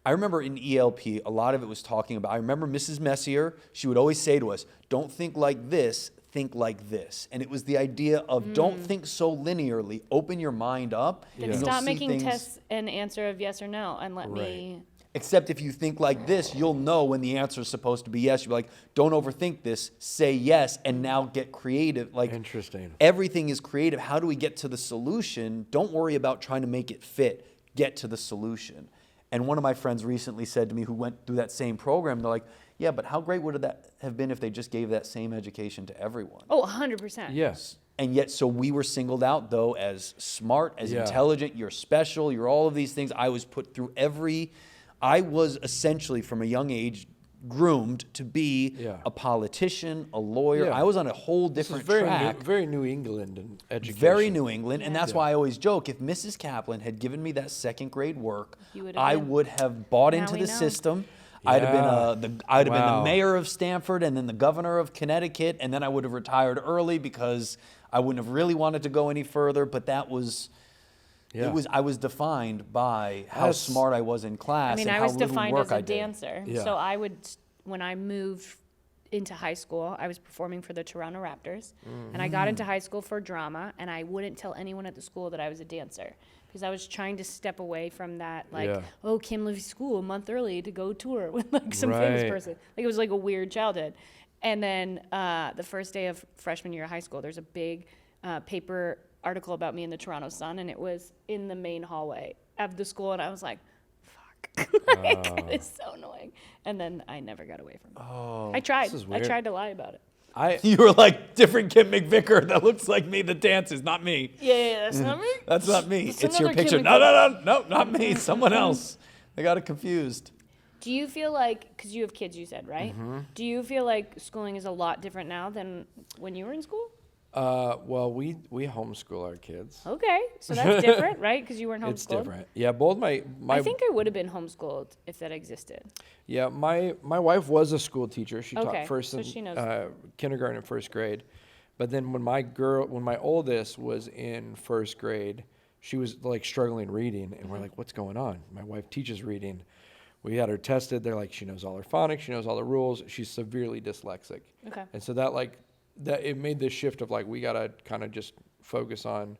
I remember in ELP, a lot of it was talking about, I remember Mrs. Messier, she would always say to us, don't think like this, think like this. And it was the idea of don't think so linearly, open your mind up.
Then
and you'll
stop
see
making
things-
tests an answer of yes or no, and let me.
Except if you think like this, you'll know when the answer is supposed to be yes. You'll be like, don't overthink this, say yes, and now get creative. Like,
Interesting.
everything is creative. How do we get to the solution? Don't worry about trying to make it fit. Get to the solution. And one of my friends recently said to me, who went through that same program, they're like, yeah, but how great would that have been if they just gave that same education to everyone?
Oh, 100%.
Yes.
And yet, so we were singled out, though, as smart, as
Yeah.
intelligent, you're special, you're all of these things. I was put through I was essentially, from a young age, groomed to be
Yeah.
a politician, a lawyer.
Yeah.
I was on a whole
This is
different
very
track.
very New England in education.
Very New England, and that's
Yeah.
why I always joke, if Mrs. Kaplan had given me that second grade work,
You would have
I
been-
would have bought
Now
into
we
the
know.
system. I'd have been I'd have been
Wow.
the mayor of Stamford and then the governor of Connecticut, and then I would have retired early because I wouldn't have really wanted to go any further. But that was,
Yeah.
I was defined by how
That's-
smart I was in class.
I mean,
and
I
how
was
little
defined
work
as a
I did.
dancer.
Yeah.
So I would, when I moved into high school, I was performing for the Toronto Raptors. And I got into high school for drama, and I wouldn't tell anyone at the school that I was a dancer because I was trying to step away from that, like,
Yeah.
oh, Kim leaves school a month early to go tour with like some famous
Right.
person. Like it was like a weird childhood. And then the first day of freshman year of high school, there's a big paper article about me in the Toronto Sun, and it was in the main hallway of the school, and I was like, fuck. Like, it's so annoying. And then I never got away from it.
Oh,
I tried.
this is
I
weird.
tried to lie about it.
you were like, different Kim McVicar that looks like me that dances, not me.
Yeah, that's not me.
That's not me.
It's
It's your
another
picture.
Kim
No, not me. Someone else. They got it confused.
Do you feel like, because you have kids, you said, right?
Mm-hmm.
Do you feel like schooling is a lot different now than when you were in school?
Well, we homeschool our kids.
Okay, so that's different, right? Because you weren't homeschooled.
It's different. Yeah, both my
I think I would have been homeschooled if that existed.
Yeah, my wife was a school teacher. She
Okay,
taught first
so
and
she knows.
kindergarten and first grade. But then when my oldest was in first grade, she was like struggling reading, and we're like, "What's going on?" My wife teaches reading. We had her tested. They're like, she knows all her phonics, she knows all the rules. She's severely dyslexic.
Okay.
And so that it made this shift of like we gotta kind of just focus on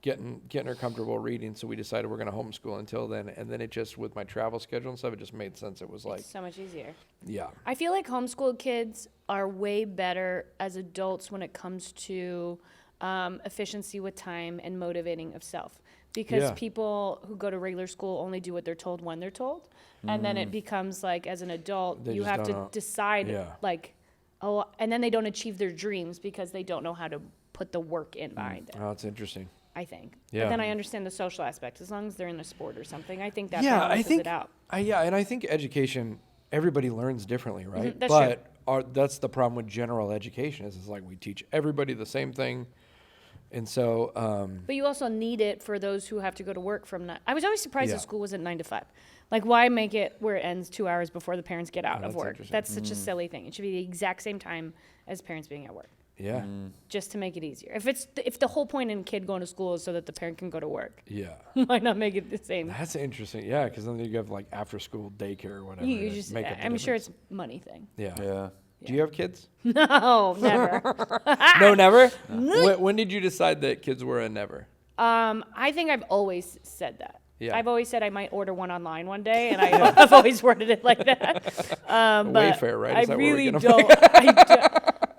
getting her comfortable reading. So we decided we're gonna homeschool until then. And then it just, with my travel schedule and stuff, it just made sense. It was like,
It's so much easier.
yeah,
I feel like homeschooled kids are way better as adults when it comes to efficiency with time and motivating of self. Because
Yeah.
people who go to regular school only do what they're told when they're told. And then it becomes like, as an adult,
They
you
just
have to
don't know.
decide,
Yeah.
like, oh, and then they don't achieve their dreams because they don't know how to put the work in behind it,
oh, it's interesting.
I think.
Yeah.
But then I understand the social aspect. As long as they're in a sport or something, I think that
Yeah, I
balances
think
it out.
and I think education, everybody learns differently, right?
that's true.
But that's the problem with general education is it's like we teach everybody the same thing, and so
But you also need it for those who have to go to work from I was always surprised
Yeah.
that school wasn't 9 to 5. Like, why make it where it ends 2 hours before the parents get out of
that's
work?
interesting.
That's such a silly thing. It should be the exact same time as parents being at work,
yeah,
just to make it easier. If the whole point in a kid going to school is so that the parent can go to work,
yeah.
why not make it the same?
That's interesting. Yeah, because then you have like after school daycare or whatever.
You
to
just,
make up the
I'm sure
difference.
it's a money thing.
Yeah.
Yeah.
Do you have kids?
No, never.
No, never. When did you decide that kids were a never?
I think I've always said that.
Yeah.
I've always said I might order one online one day, and I've always worded it like that. But
Wayfair, right? Is
I
that where we're
really
gonna
don't.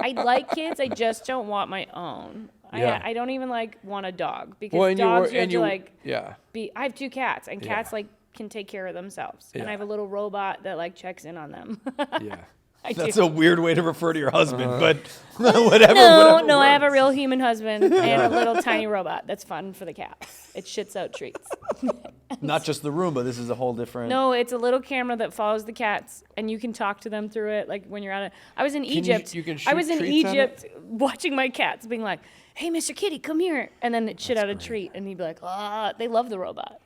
I like kids. I just don't want my own.
Yeah.
I don't even want a dog because
Well, and
dogs you have to
yeah.
be. I have 2 cats, and
Yeah.
cats can take care of themselves, and
Yeah.
I have a little robot that checks in on them.
Yeah.
I
That's
do.
a weird way to refer to your husband, but whatever.
No,
whatever
I have a
works.
real human husband and a little tiny robot that's fun for the cats. It shits out treats.
Not just the Roomba. This is a whole different.
No, it's a little camera that follows the cats, and you can talk to them through it. Like when you're out. I was in Egypt.
you can
I was
shoot
in
treats on it?
Egypt watching my cats, being like, "Hey, Mr. Kitty, come here," and then it shit out a treat, and he'd be like, "Ah." They love the robot.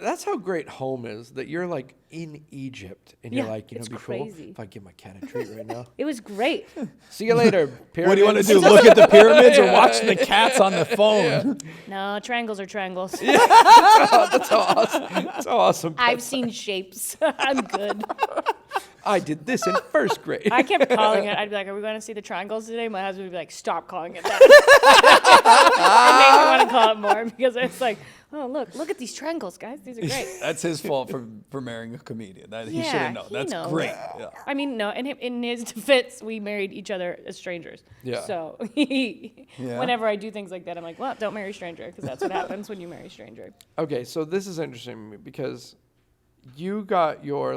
That's how great home is. That you're like in Egypt and you're
Yeah,
like,
it's
it'd be
crazy.
cool if I give my cat a treat right now.
It was great.
See you later.
What do you want to
pyramids.
do? Look at the pyramids or watch the cats on the phone?
No, triangles are triangles.
That's how awesome.
I've seen shapes. I'm good.
I did this in first grade.
I kept calling it. I'd be like, "Are we going to see the triangles today?" My husband would be like, "Stop calling it that." It made me want to call it more because it's like, "Oh, look at these triangles, guys. These are great."
That's his fault for marrying a comedian. He should
Yeah,
have known.
he
That's
knows.
great. Yeah.
I mean, no, and in his defense, we married each other as strangers.
Yeah.
So
Yeah.
whenever I do things like that, I'm like, well, don't marry a stranger, because that's what happens when you marry a stranger.
Okay, so this is interesting to me because you got your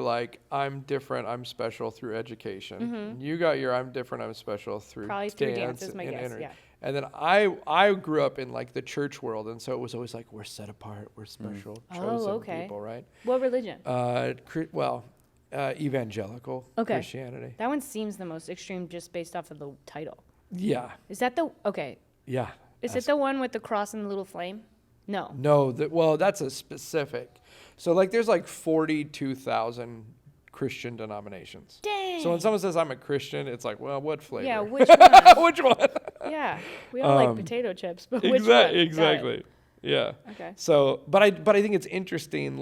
I'm different, I'm special through education. You got your I'm different, I'm special through
Probably through dance is my
and
guess, yeah.
And then I grew up in the church world, and so it was always like we're set apart, we're special, chosen
okay.
people, right?
What religion?
Evangelical
Okay.
Christianity.
That one seems the most extreme just based off of the title.
Yeah,
Is that okay.
yeah.
Is it the one with the cross and the little flame? No.
No, that's a specific. So there's 42,000 Christian denominations.
Dang.
So when someone says I'm a Christian, it's like, well, what flavor?
Yeah, which one?
Which one?
Yeah. We all like potato chips, but which one? Got it.
Exactly. Yeah.
Okay.
So, but I think it's interesting,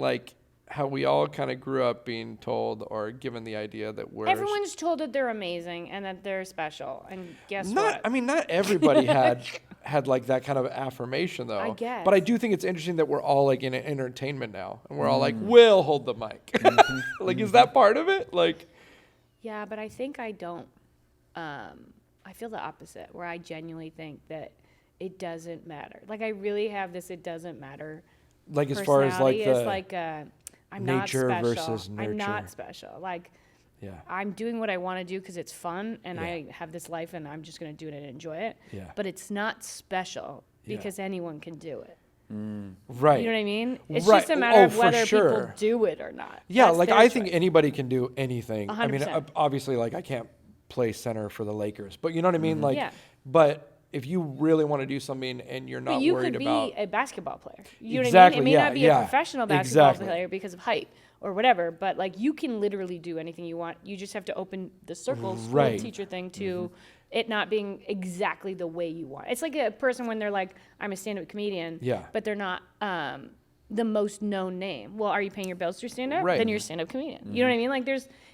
how we all kind of grew up being told or given the idea that we're
Everyone's told that they're amazing and that they're special. And guess
not.
what?
I mean, not everybody had that kind of affirmation though.
I guess.
But I do think it's interesting that we're all in entertainment now, and we're all we'll hold the mic. Is that part of it?
Yeah, but I think I don't. I feel the opposite, where I genuinely think that it doesn't matter. Like I really have this it doesn't matter.
Like as far as like
Personality
the
is like I'm
nature
not special.
versus nurture.
I'm not special. Like
yeah.
I'm doing what I want to do because it's fun and
Yeah.
I have this life and I'm just going to do it and enjoy it.
Yeah.
But it's not special
Yeah.
because anyone can do it.
Right.
You know what I mean? It's
Right.
just a matter of
for
whether
sure.
people do it or not.
Yeah,
That's
like
their
I think
choice.
anybody can do anything. I mean,
100%.
obviously, like I can't play center for the Lakers, but you know what I mean. Like,
Yeah.
but if you really want to do something and you're not
But you
worried
could be
about,
a basketball player. You know
Exactly,
what I mean? It may
yeah,
not be
yeah.
a professional basketball
Exactly.
player because of height or whatever, but like you can literally do anything you want. You just have to open the circle school
Right.
teacher thing to it not being exactly the way you want. It's like a person when they're like, I'm a stand-up comedian,
Yeah.
but they're not the most known name. Well, are you paying your bills through stand-up?
Right.
Then you're a stand-up comedian. You know what I mean? Like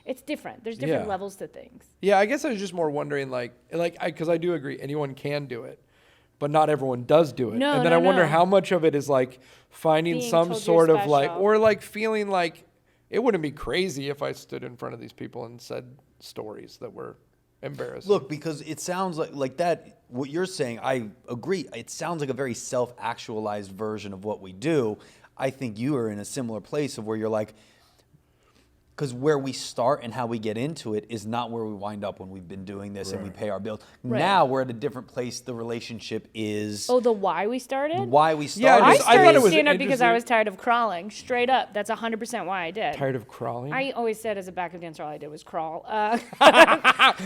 it's different. There's different
Yeah.
levels to things.
yeah, I guess I was just more wondering, because I do agree, anyone can do it, but not everyone does do it.
No,
and then
no,
I wonder
no.
how much of it is like finding
Being
some
told
sort
you're
of like,
special.
or like feeling like it wouldn't be crazy if I stood in front of these people and said stories that were embarrassing.
Look, because it sounds like that. What you're saying, I agree. It sounds like a very self-actualized version of what we do. I think you are in a similar place of where you're like, because where we start and how we get into it is not where we wind up when we've been doing this and we pay our bills.
Right.
Now we're at a different place. The relationship is
Oh, the why we started?
why we
Yeah,
started.
I
I thought
started
it was
stand-up because I
interesting-
was tired of crawling. Straight up. That's 100% why I did.
Tired of crawling?
I always said as a backup dancer, all I did was crawl.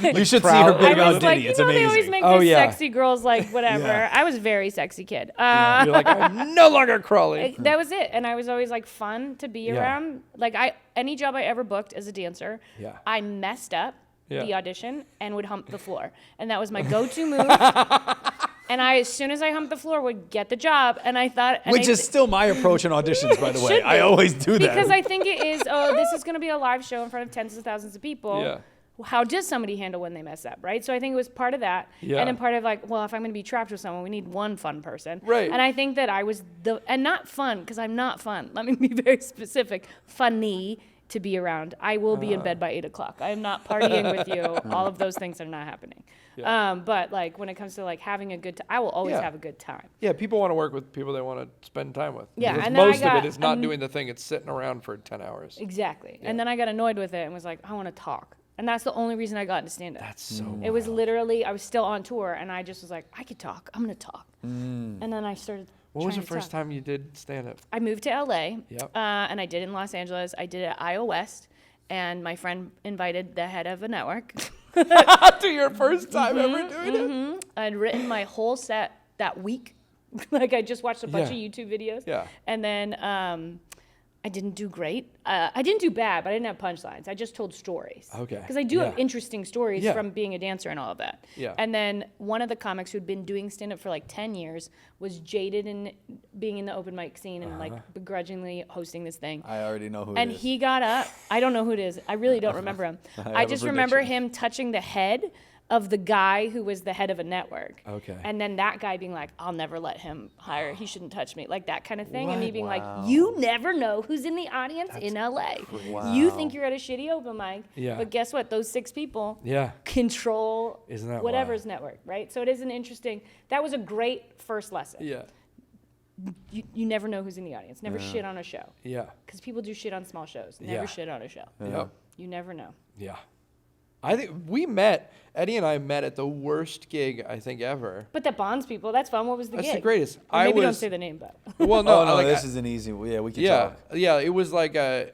You should see
proud.
her big
I
on
was like,
Diddy.
you
It's
know, they always
amazing.
make
Oh,
those
yeah.
sexy girls like whatever.
Yeah.
I was a very sexy kid.
You're like, I'm no longer crawling.
That was it. And I was always like fun to be
Yeah.
around. Like any job I ever booked as a dancer,
Yeah.
I messed up
Yeah.
the audition and would hump the floor. And that was my go-to move. And as soon as I humped the floor, would get the job. And I thought, and
Which
I-
is still my approach in auditions, by the way.
Should
I
be.
always do that.
because I think it is. Oh, this is going to be a live show in front of tens of thousands of people.
Yeah.
How does somebody handle when they mess up, right? So I think it was part of that,
Yeah.
and then part of like, well, if I'm going to be trapped with someone, we need one fun person,
Right.
And I think that I was and not fun because I'm not fun. Let me be very specific. Funny to be around. I will be in bed by 8:00. I am not partying with you. All of those things are not happening. But like when it comes to like having a good time, I will always
Yeah.
have a good time.
Yeah, people want to work with people they want to spend time with.
Yeah,
Because
and then I
most of
got-
it is not doing the thing; it's sitting around for 10 hours.
Exactly.
Yeah.
And then I got annoyed with it and was like, I want to talk. And that's the only reason I got into stand-up.
That's so.
It was literally, I was still on tour, and I just was like, I could talk. I'm going to talk. And then I started
What was the
trying to
first
talk.
time you did stand up?
I moved to LA,
Yep.
and I did it in Los Angeles. I did it at IO West, and my friend invited the head of a network.
To your first time ever doing it?
I'd written my whole set that week. Like, I just watched a bunch
Yeah.
of YouTube videos.
Yeah.
And then I didn't do great. I didn't do bad, but I didn't have punchlines. I just told stories.
Okay.
Because I do have
Yeah.
interesting stories
Yeah.
from being a dancer and all of that.
Yeah.
And then one of the comics who'd been doing stand-up for like 10 years was jaded in being in the open mic scene and like begrudgingly hosting this thing.
I already know who
And
it is.
he got up. I don't know who it is. I really don't remember him. I
have a
just remember
prediction.
him touching the head of the guy who was the head of a network.
Okay.
And then that guy being like, I'll never let him hire. He shouldn't touch me. Like that kind of thing. And me
What?
being
Wow.
like, you never know who's in the audience in LA. You think you're at a shitty open mic.
Yeah.
But guess what? Those 6 people
Yeah.
control
Isn't that
whatever's network, right? So it is an interesting, that was a great first lesson.
Yeah.
You never know who's in the audience. Never shit on a show.
Yeah.
Because people do shit on small shows. Never
Yeah.
shit on a show.
Yep.
You never know.
Yeah. I think Eddie and I met at the worst gig I think ever.
But that bonds people. That's fun. What was the
That's
gig?
the greatest.
Or maybe don't say the name, but.
Well, no,
Oh, no,
like,
this is an easy. Yeah, we can
yeah,
talk.
yeah. It was like a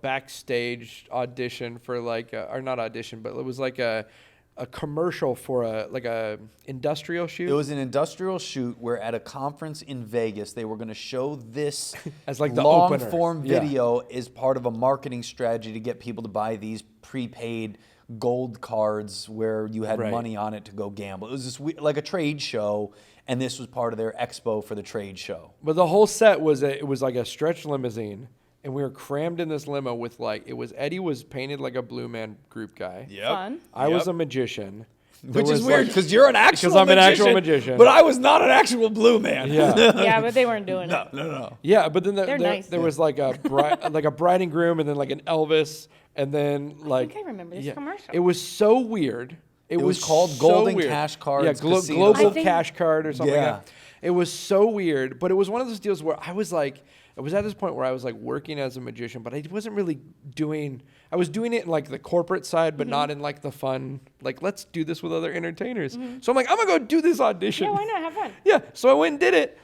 backstage audition for like or not audition, but it was like a commercial for a industrial shoot.
It was an industrial shoot where at a conference in Vegas, they were going to show this
As like the
long
opener.
form
Yeah.
video as part of a marketing strategy to get people to buy these prepaid gold cards where you had
Right.
money on it to go gamble. It was this like a trade show, and this was part of their expo for the trade show.
But the whole set was it was like a stretch limousine, and we were crammed in this limo with like Eddie was painted like a Blue Man Group guy.
Yep.
Fun.
I was a magician. There
Which is
was,
weird
like-
because you're an actual
I'm an
magician,
actual magician.
But I was not an actual blue man.
Yeah.
Yeah, but they weren't doing it.
No.
Yeah, but then
They're nice.
there was like a bride and groom, and then like an Elvis, and then like
I remember this commercial.
It was so weird.
It was called
so
Golden
weird.
Cash Cards
Yeah,
Casino.
Global
I think-
Cash Card or something
Yeah.
like that. It was so weird, but it was one of those deals where I was like, I was at this point where I was like working as a magician, but I wasn't really doing. I was doing it in like the corporate side, but not in like the fun. Like, let's do this with other entertainers. So I'm like, I'm gonna go do this audition.
Yeah, why not? Have fun.
Yeah, so I went and did it.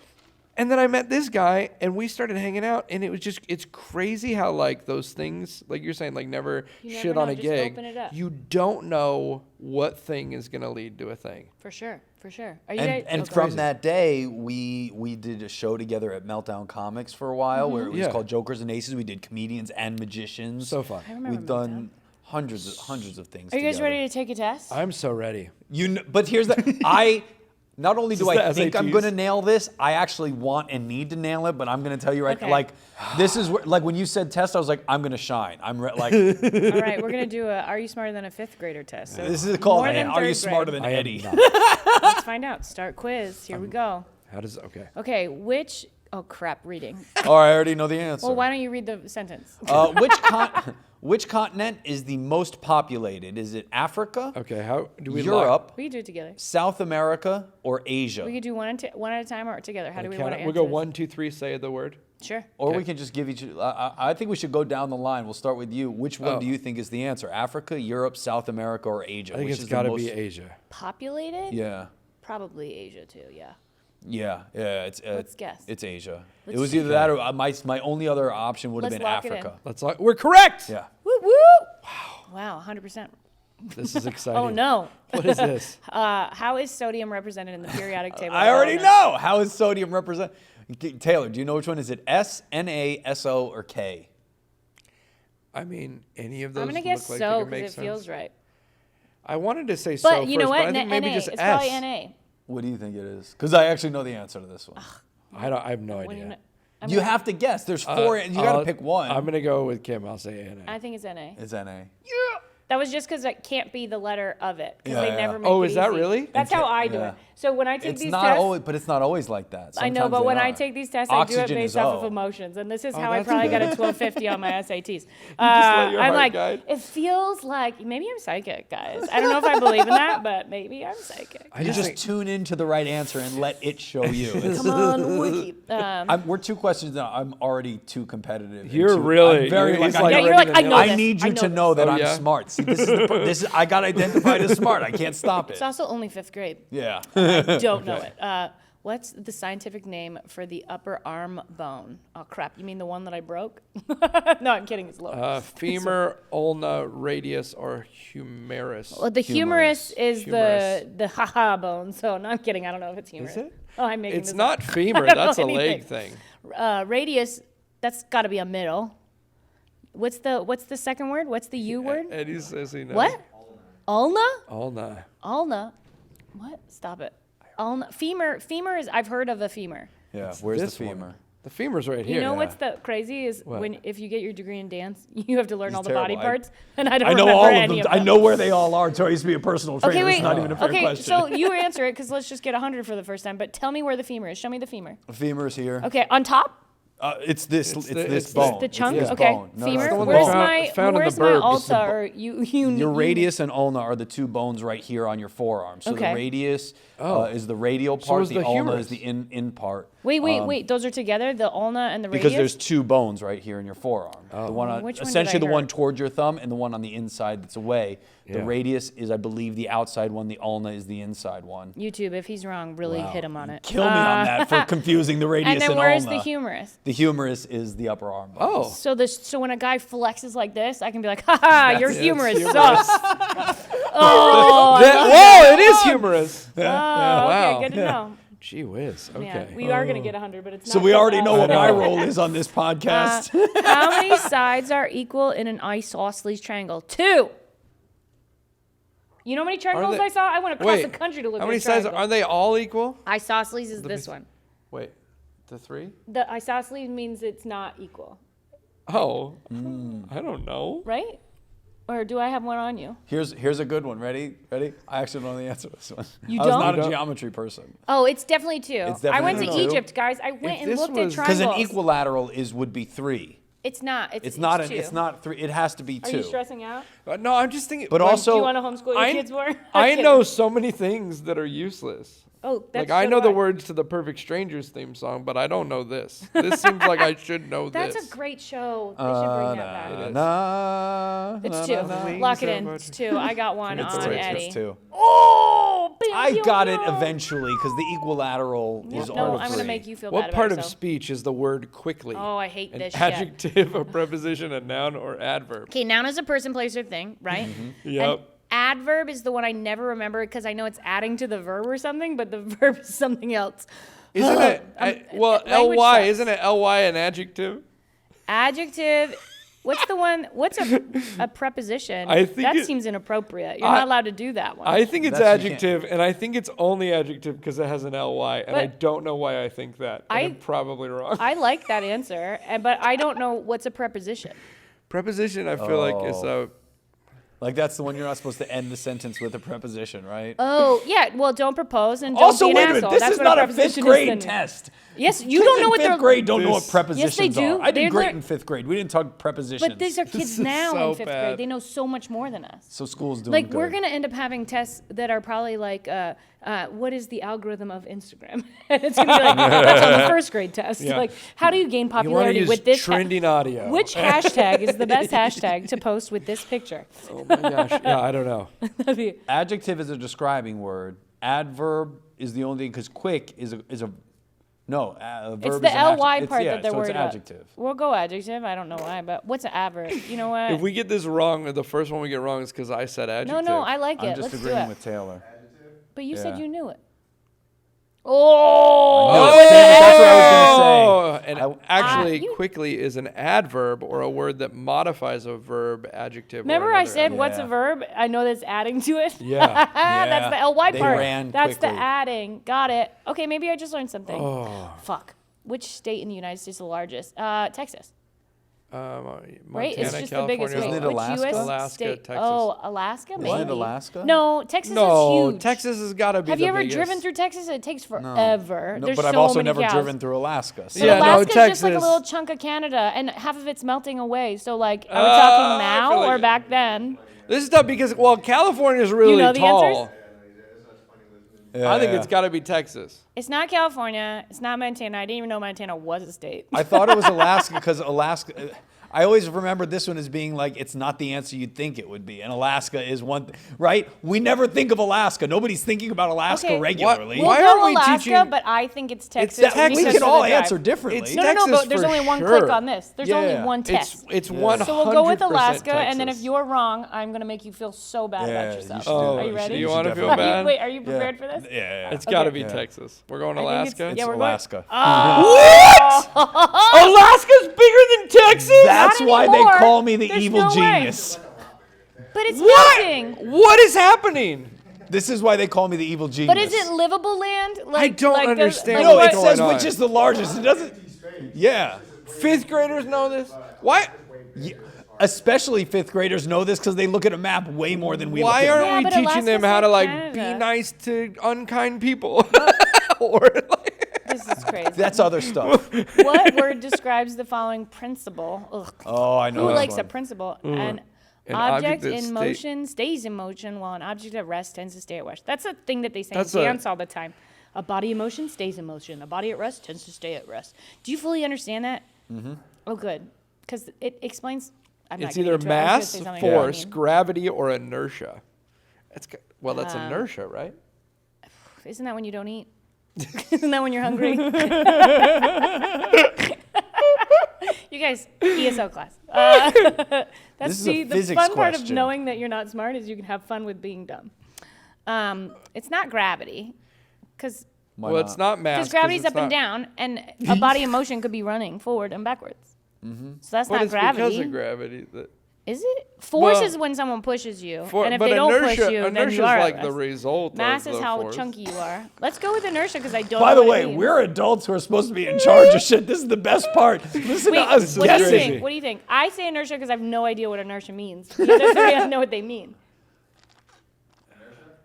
And then I met this guy, and we started hanging out, and it was just, it's crazy how, like, those things, like you're saying, like, never
You never
shit
know,
on a
just
gig.
open it up.
You don't know what thing is going to lead to a thing.
For sure. For sure. Are you
And,
guys?
and
okay.
from that day, we did a show together at Meltdown Comics for a while where it was
Yeah.
called Jokers and Aces. We did comedians and magicians.
So fun.
I remember
We've done
Meltdown.
hundreds of things.
Are you guys
together.
ready to take a test?
I'm so ready.
But here's the not only do
Is
I
this the
think I'm
SATs?
going to nail this, I actually want and need to nail it. But I'm going to tell you right,
Okay.
like this is where, like when you said test, I was like, I'm going to shine.
All right, we're gonna do a "Are you smarter than a fifth grader" test. So
this is called.
more than
Are you
third
smarter
grade.
than Eddie?
Let's find out. Start quiz. Here we go.
How does, okay.
Okay, which? Oh crap! Reading.
Oh, I already know the answer.
Well, why don't you read the sentence?
Which continent is the most populated? Is it Africa,
Okay, how do we
Europe,
We can do it together.
South America, or Asia?
We could do one at a time or together. How do we want to answer
We'll go
this?
1, 2, 3, say the word.
Sure.
Or
Okay.
we can just give each. I think we should go down the line. We'll start with you. Which one
Oh.
do you think is the answer? Africa, Europe, South America, or Asia?
I think
Which
it's
is
got
the
to
most?
be Asia.
Populated?
Yeah,
Probably Asia too. Yeah.
yeah. It's.
Let's guess.
It's Asia.
Let's
it was
see.
either that or my only other option would have
Let's
been
lock it in.
Africa.
We're correct.
Yeah.
Woo woo! Wow, 100%.
This is exciting.
Oh no.
What is this?
How is sodium represented in the periodic table?
I
of
already
elements?
know. How is sodium represent? Taylor, do you know which one? Is it S, Na, So, or K?
I mean, any of those
I'm gonna
look
guess
like
so
they could
because
make
it
sense.
feels right.
I wanted to say
But
so
you
first,
know what?
but I think maybe
NA.
just
It's
S.
probably NA.
What do you think it is? Because I actually know the answer to this one.
I have no
When you
idea.
know- I'm
You
gonna-
have to guess. There's four. You got to
I'll-
pick one.
I'm gonna go with Kim. I'll say NA.
I think it's NA.
It's NA.
That was just because it can't be the letter of it because
Yeah,
they
yeah.
never make
Oh,
it
is that
easy.
really?
That's how I do
Yeah.
it. So when I take
It's
these
not
tests,
always, but it's not always like that.
I know,
Sometimes
but
they
when I
are.
take these tests, I do it
Oxygen
based
is
off of
O.
emotions, and this is how I
that's
probably got a
good.
1250 on my SATs.
let your
I'm
heart
like,
guide.
it feels like maybe I'm psychic, guys. I don't know if I believe in that, but maybe I'm psychic.
I
You
just
just
think,
tune into the right answer and let it show you. It's-
Come on, Wiki.
we're two questions now. I'm already too competitive. and
You're
too-
really-
I'm very
you're-
like,
he's
I
like
yeah,
know-
you're like, I
ready to
know
nail
this.
I need
I
you
know
to
this.
know that
Oh,
I'm
yeah?
smart. See, this is I got identified as smart. I can't stop it.
It's also only fifth grade.
Yeah.
Don't know it. What's the scientific name for the upper arm bone? Oh crap! You mean the one that I broke? No, I'm kidding. It's lower.
femur, ulna, radius, or humerus.
Well, the humerus is
Humerus.
the haha bone. So no, I'm kidding. I don't know if it's humerus.
it?
Oh, I'm making
It's
this
not
up.
femur.
I don't
That's a
know
leg
anything.
thing.
Radius. That's got to be a middle. What's the second word? What's the U word?
Eddie says he knows.
What? Ulna?
Ulna.
Ulna? What? Stop it. Ulna. Femur. Femur is. I've heard of a femur.
Yeah. Where's the
This one.
femur?
The femur's right here.
You know what's the crazy is
What?
when if you get your degree in dance, you have to learn
He's
all the body
terrible.
parts, and I don't
I know
remember
all of
any
them.
of
I
them.
know where they all are. So I used to be a personal trainer.
Okay, wait.
It's not even a fair
Okay,
question.
so you answer it because let's just get 100 for the first time. But tell me where the femur is. Show me the femur.
The femur's here.
Okay, on top,
It's this.
It's
It's,
the-
this
it's
bone.
the chunk.
It's this
Okay,
bone. No, no,
femur.
it's the
Where's
bone.
my
Found in the
where's my
burbs. It's the
ulna? Or you
Your radius and ulna are the two bones right here on your forearm. So
Okay.
the radius
Oh.
is the radial
So
part.
is
the
the
ulna
humerus.
is the in part.
Wait. Those are together. The ulna and the radius.
Because there's two bones right here in your forearm. The one on,
Which one did
essentially
I
the one
hurt?
towards your thumb and the one on the inside that's away. The
Yeah.
radius is, I believe, the outside one. The ulna is the inside one.
YouTube. If he's wrong, really
Wow.
hit him on it.
Kill me on that for confusing the radius
And then
and
where's
ulna.
the humerus?
The humerus is the upper arm bone.
Oh.
So when a guy flexes like this, I can be like, haha, your
That's-
humerus
it's
sucks. Oh,
Whoa, it is humerus.
oh,
Wow.
okay, good to know.
Gee whiz. Okay.
Yeah, we are gonna get 100, but it's
So
not
we
good.
already know what
I
my
know.
role is on this podcast.
How many sides are equal in an isosceles triangle? 2. You know how many triangles
they-
I saw? I went across the country to look
how
at
many
a
sides
triangle.
are they all equal?
Isosceles is
me
this
see.
one.
Wait, the 3?
The isosceles means it's not equal,
Oh, I don't know.
right? Or do I have one on you?
Here's a good one. Ready? I actually don't know the answer to this one.
You
I was
don't?
not
You
a
don't?
geometry person.
Oh, it's definitely 2.
It's
I went to
definitely 2?
Egypt, guys. I went and
this
looked at
was-
triangles.
Because an equilateral would be 3.
It's not.
It's not.
two.
It's not 3. It has to be
Are
2.
you stressing out?
No, I'm just thinking.
But
like,
also-
Do you want to homeschool your kids more?
I know so many things that are useless.
Oh, that's
Like I
so
know
do
the words to the Perfect Strangers theme song, but I don't know this. This seems like I should know
That's
this.
a great show. They should bring that back.
Na,
It's
na,
2.
na, na.
Lock it in. It's 2. I got one
It's
on
two.
Eddie.
It's 2.
Oh,
I got it eventually because the equilateral is
No,
all
I'm
three.
gonna make you feel bad
What
about
part of
yourself.
speech is the word quickly?
Oh, I hate
An
this shit.
adjective, a preposition, a noun, or adverb?
Okay, noun is a person, place, or thing, right?
Yep.
An adverb is the one I never remember because I know it's adding to the verb or something, but the verb is something else.
Isn't it? Well,
language
ly
sucks.
isn't it? Ly an adjective?
Adjective. What's the one? What's a preposition?
I think
that
it-
seems inappropriate. You're not allowed to do that one.
I think it's
That's- you can't.
adjective, and I think it's only adjective because it has an ly, and I
But
don't know why I think that. And I'm probably wrong.
I like that answer, but I don't know what's a preposition.
Preposition, I feel like is a.
Like that's the one you're not supposed to end the sentence with a preposition, right?
Oh yeah, well don't propose and don't
Also,
be an
wait a minute.
asshole.
This
That's
is
what
not a
preposition
5th grade
then.
test.
Yes, you
Kids
don't know
in
what they're.
5th grade don't know what
This-
prepositions
Yes, they do.
are. I
They
did great
learn-
in 5th grade. We didn't talk prepositions.
But these are kids
is
now
so
in 5th
bad.
grade. They know so much more than us.
So school's doing
Like
good.
we're gonna end up having tests that are probably like, what is the algorithm of Instagram? It's gonna be like that's on the 1st grade test.
Yeah.
Like, how do you gain
You want to
popularity
use
with this?
trending audio.
Which hashtag is the best hashtag to post with this picture?
Oh my gosh! Yeah, I don't know.
That'd be-
Adjective is a describing word. Adverb is the only thing because quick is a no. A verb
It's
is
the
an adjective.
ly
It's-
part
yeah,
that they're
so
worried
it's
about.
adjective.
We'll go adjective. I don't know why, but what's an adverb? You know what?
If we get this wrong, the first one we get wrong is because I said
no,
adjective.
no, I like
I'm
it.
just
Let's do
agreeing
it.
with Taylor.
But you said
Yeah.
you knew it.
No,
Oh,
that's what I was
And
gonna say.
actually,
you-
quickly is an adverb or a word that modifies a verb, adjective.
remember
or
I
another
said
adverb.
what's a
Yeah.
verb? I know that's adding to it.
Yeah.
That's the ly
They
part.
ran
That's
quickly.
the adding. Got it. Okay, maybe I just learned something.
Oh.
Fuck. Which state in the United States is the largest? Texas.
Montana,
Right? It's just the biggest
California.
state.
Isn't it
Which
Alaska?
US
Alaska,
state?
Texas.
Oh, Alaska, maybe.
Isn't it Alaska?
No, Texas is
No,
huge.
Texas has got to be
Have
the
you ever
biggest.
driven through Texas? It takes forever.
No,
There's
but I've
so
also
many
never
cows.
driven through Alaska. So.
But
Yeah, no,
Alaska's just like a
Texas-
little chunk of Canada, and half of it's melting away. So, like, are we
I
talking
feel
now
like
or
it-
back then?
This is tough because, well, California is really
know the
tall.
answers?
I think it's got to be Texas.
It's not California. It's not Montana. I didn't even know Montana was a state.
I thought it was Alaska because Alaska. I always remember this one as being like it's not the answer you'd think it would be, and Alaska is one. Right? We never think of Alaska. Nobody's thinking about Alaska
Okay.
regularly.
We'll
Why
go
aren't we
Alaska,
teaching-
but I think it's Texas.
Texas.
we
because
can
of
all
the drive.
answer differently.
It's
No,
Texas
but there's
for
only one
sure.
click on this. There's only
Yeah.
one test.
It's 100%.
So we'll go with Alaska,
Texas.
and then if you're wrong, I'm going to make you feel so bad
Yeah,
about
you
yourself.
should do
Oh,
Are you
it.
ready?
You
should
want to feel
definitely-
bad?
Wait, are you prepared for this?
Yeah.
It's got to be
Yeah.
Texas. We're going
I think it's-
Alaska.
It's
Yeah, we're going-
Alaska.
Alaska's bigger than Texas?
That's
Not
why
anymore.
they call me the
There's
evil
no way.
genius.
But it's
What?
melting.
What is happening?
This is why they call me the evil genius.
But is it livable land? Like,
don't
like
understand
No,
what's
it
going
says
on?
which is the largest. It doesn't. Yeah.
Fifth graders know this? Why?
Yeah. Especially 5th graders know this because they look at a map way more than we
Why
look at a
aren't
map.
we
but
teaching them
Alaska's
how to
like
like be
Canada.
nice to unkind people? Or like,
This is crazy.
That's other stuff.
What word describes the following principle? Ugh.
Oh, I know.
Who
this
likes a
one.
principle?
An
Object
object that
in
stay-
motion stays in motion, while an object at rest tends to stay at rest. That's a thing that they say in
That's a-
dance all the time. A body in motion stays in motion. A body at rest tends to stay at rest. Do you fully understand that? Mm-hmm. Oh, good. Because it explains. I'm not
it's
getting
either
into it. I was gonna
mass,
say something
force,
mean.
gravity, or inertia. That's inertia, right?
Isn't that when you don't eat? Isn't that when you're hungry? You guys, ESL class. That's
This is a
the
physics
fun part of
question.
knowing that you're not smart is you can have fun with being dumb. It's not gravity, because
Why
Well, it's not mass. 'cause
gravity's
it's
up and
not-
down, and a body in motion could be running forward and backwards. So that's
But
not
it's
gravity.
because of gravity.
Is it? Force
Well,
is when someone pushes you,
For,
and if
but
they don't
inertia,
push you, then
inertia
you are
is
at
like the
rest.
result
Mass
of
is
the
how
force.
chunky you are. Let's go with inertia because I don't.
By
know
the
what it
way,
means.
we're adults who are supposed to be in charge of shit. This is the best part. Listen
Wait,
to us.
what do you
crazy.
think? What do you think? I say inertia because I have no idea what inertia means. The other three I know what they mean.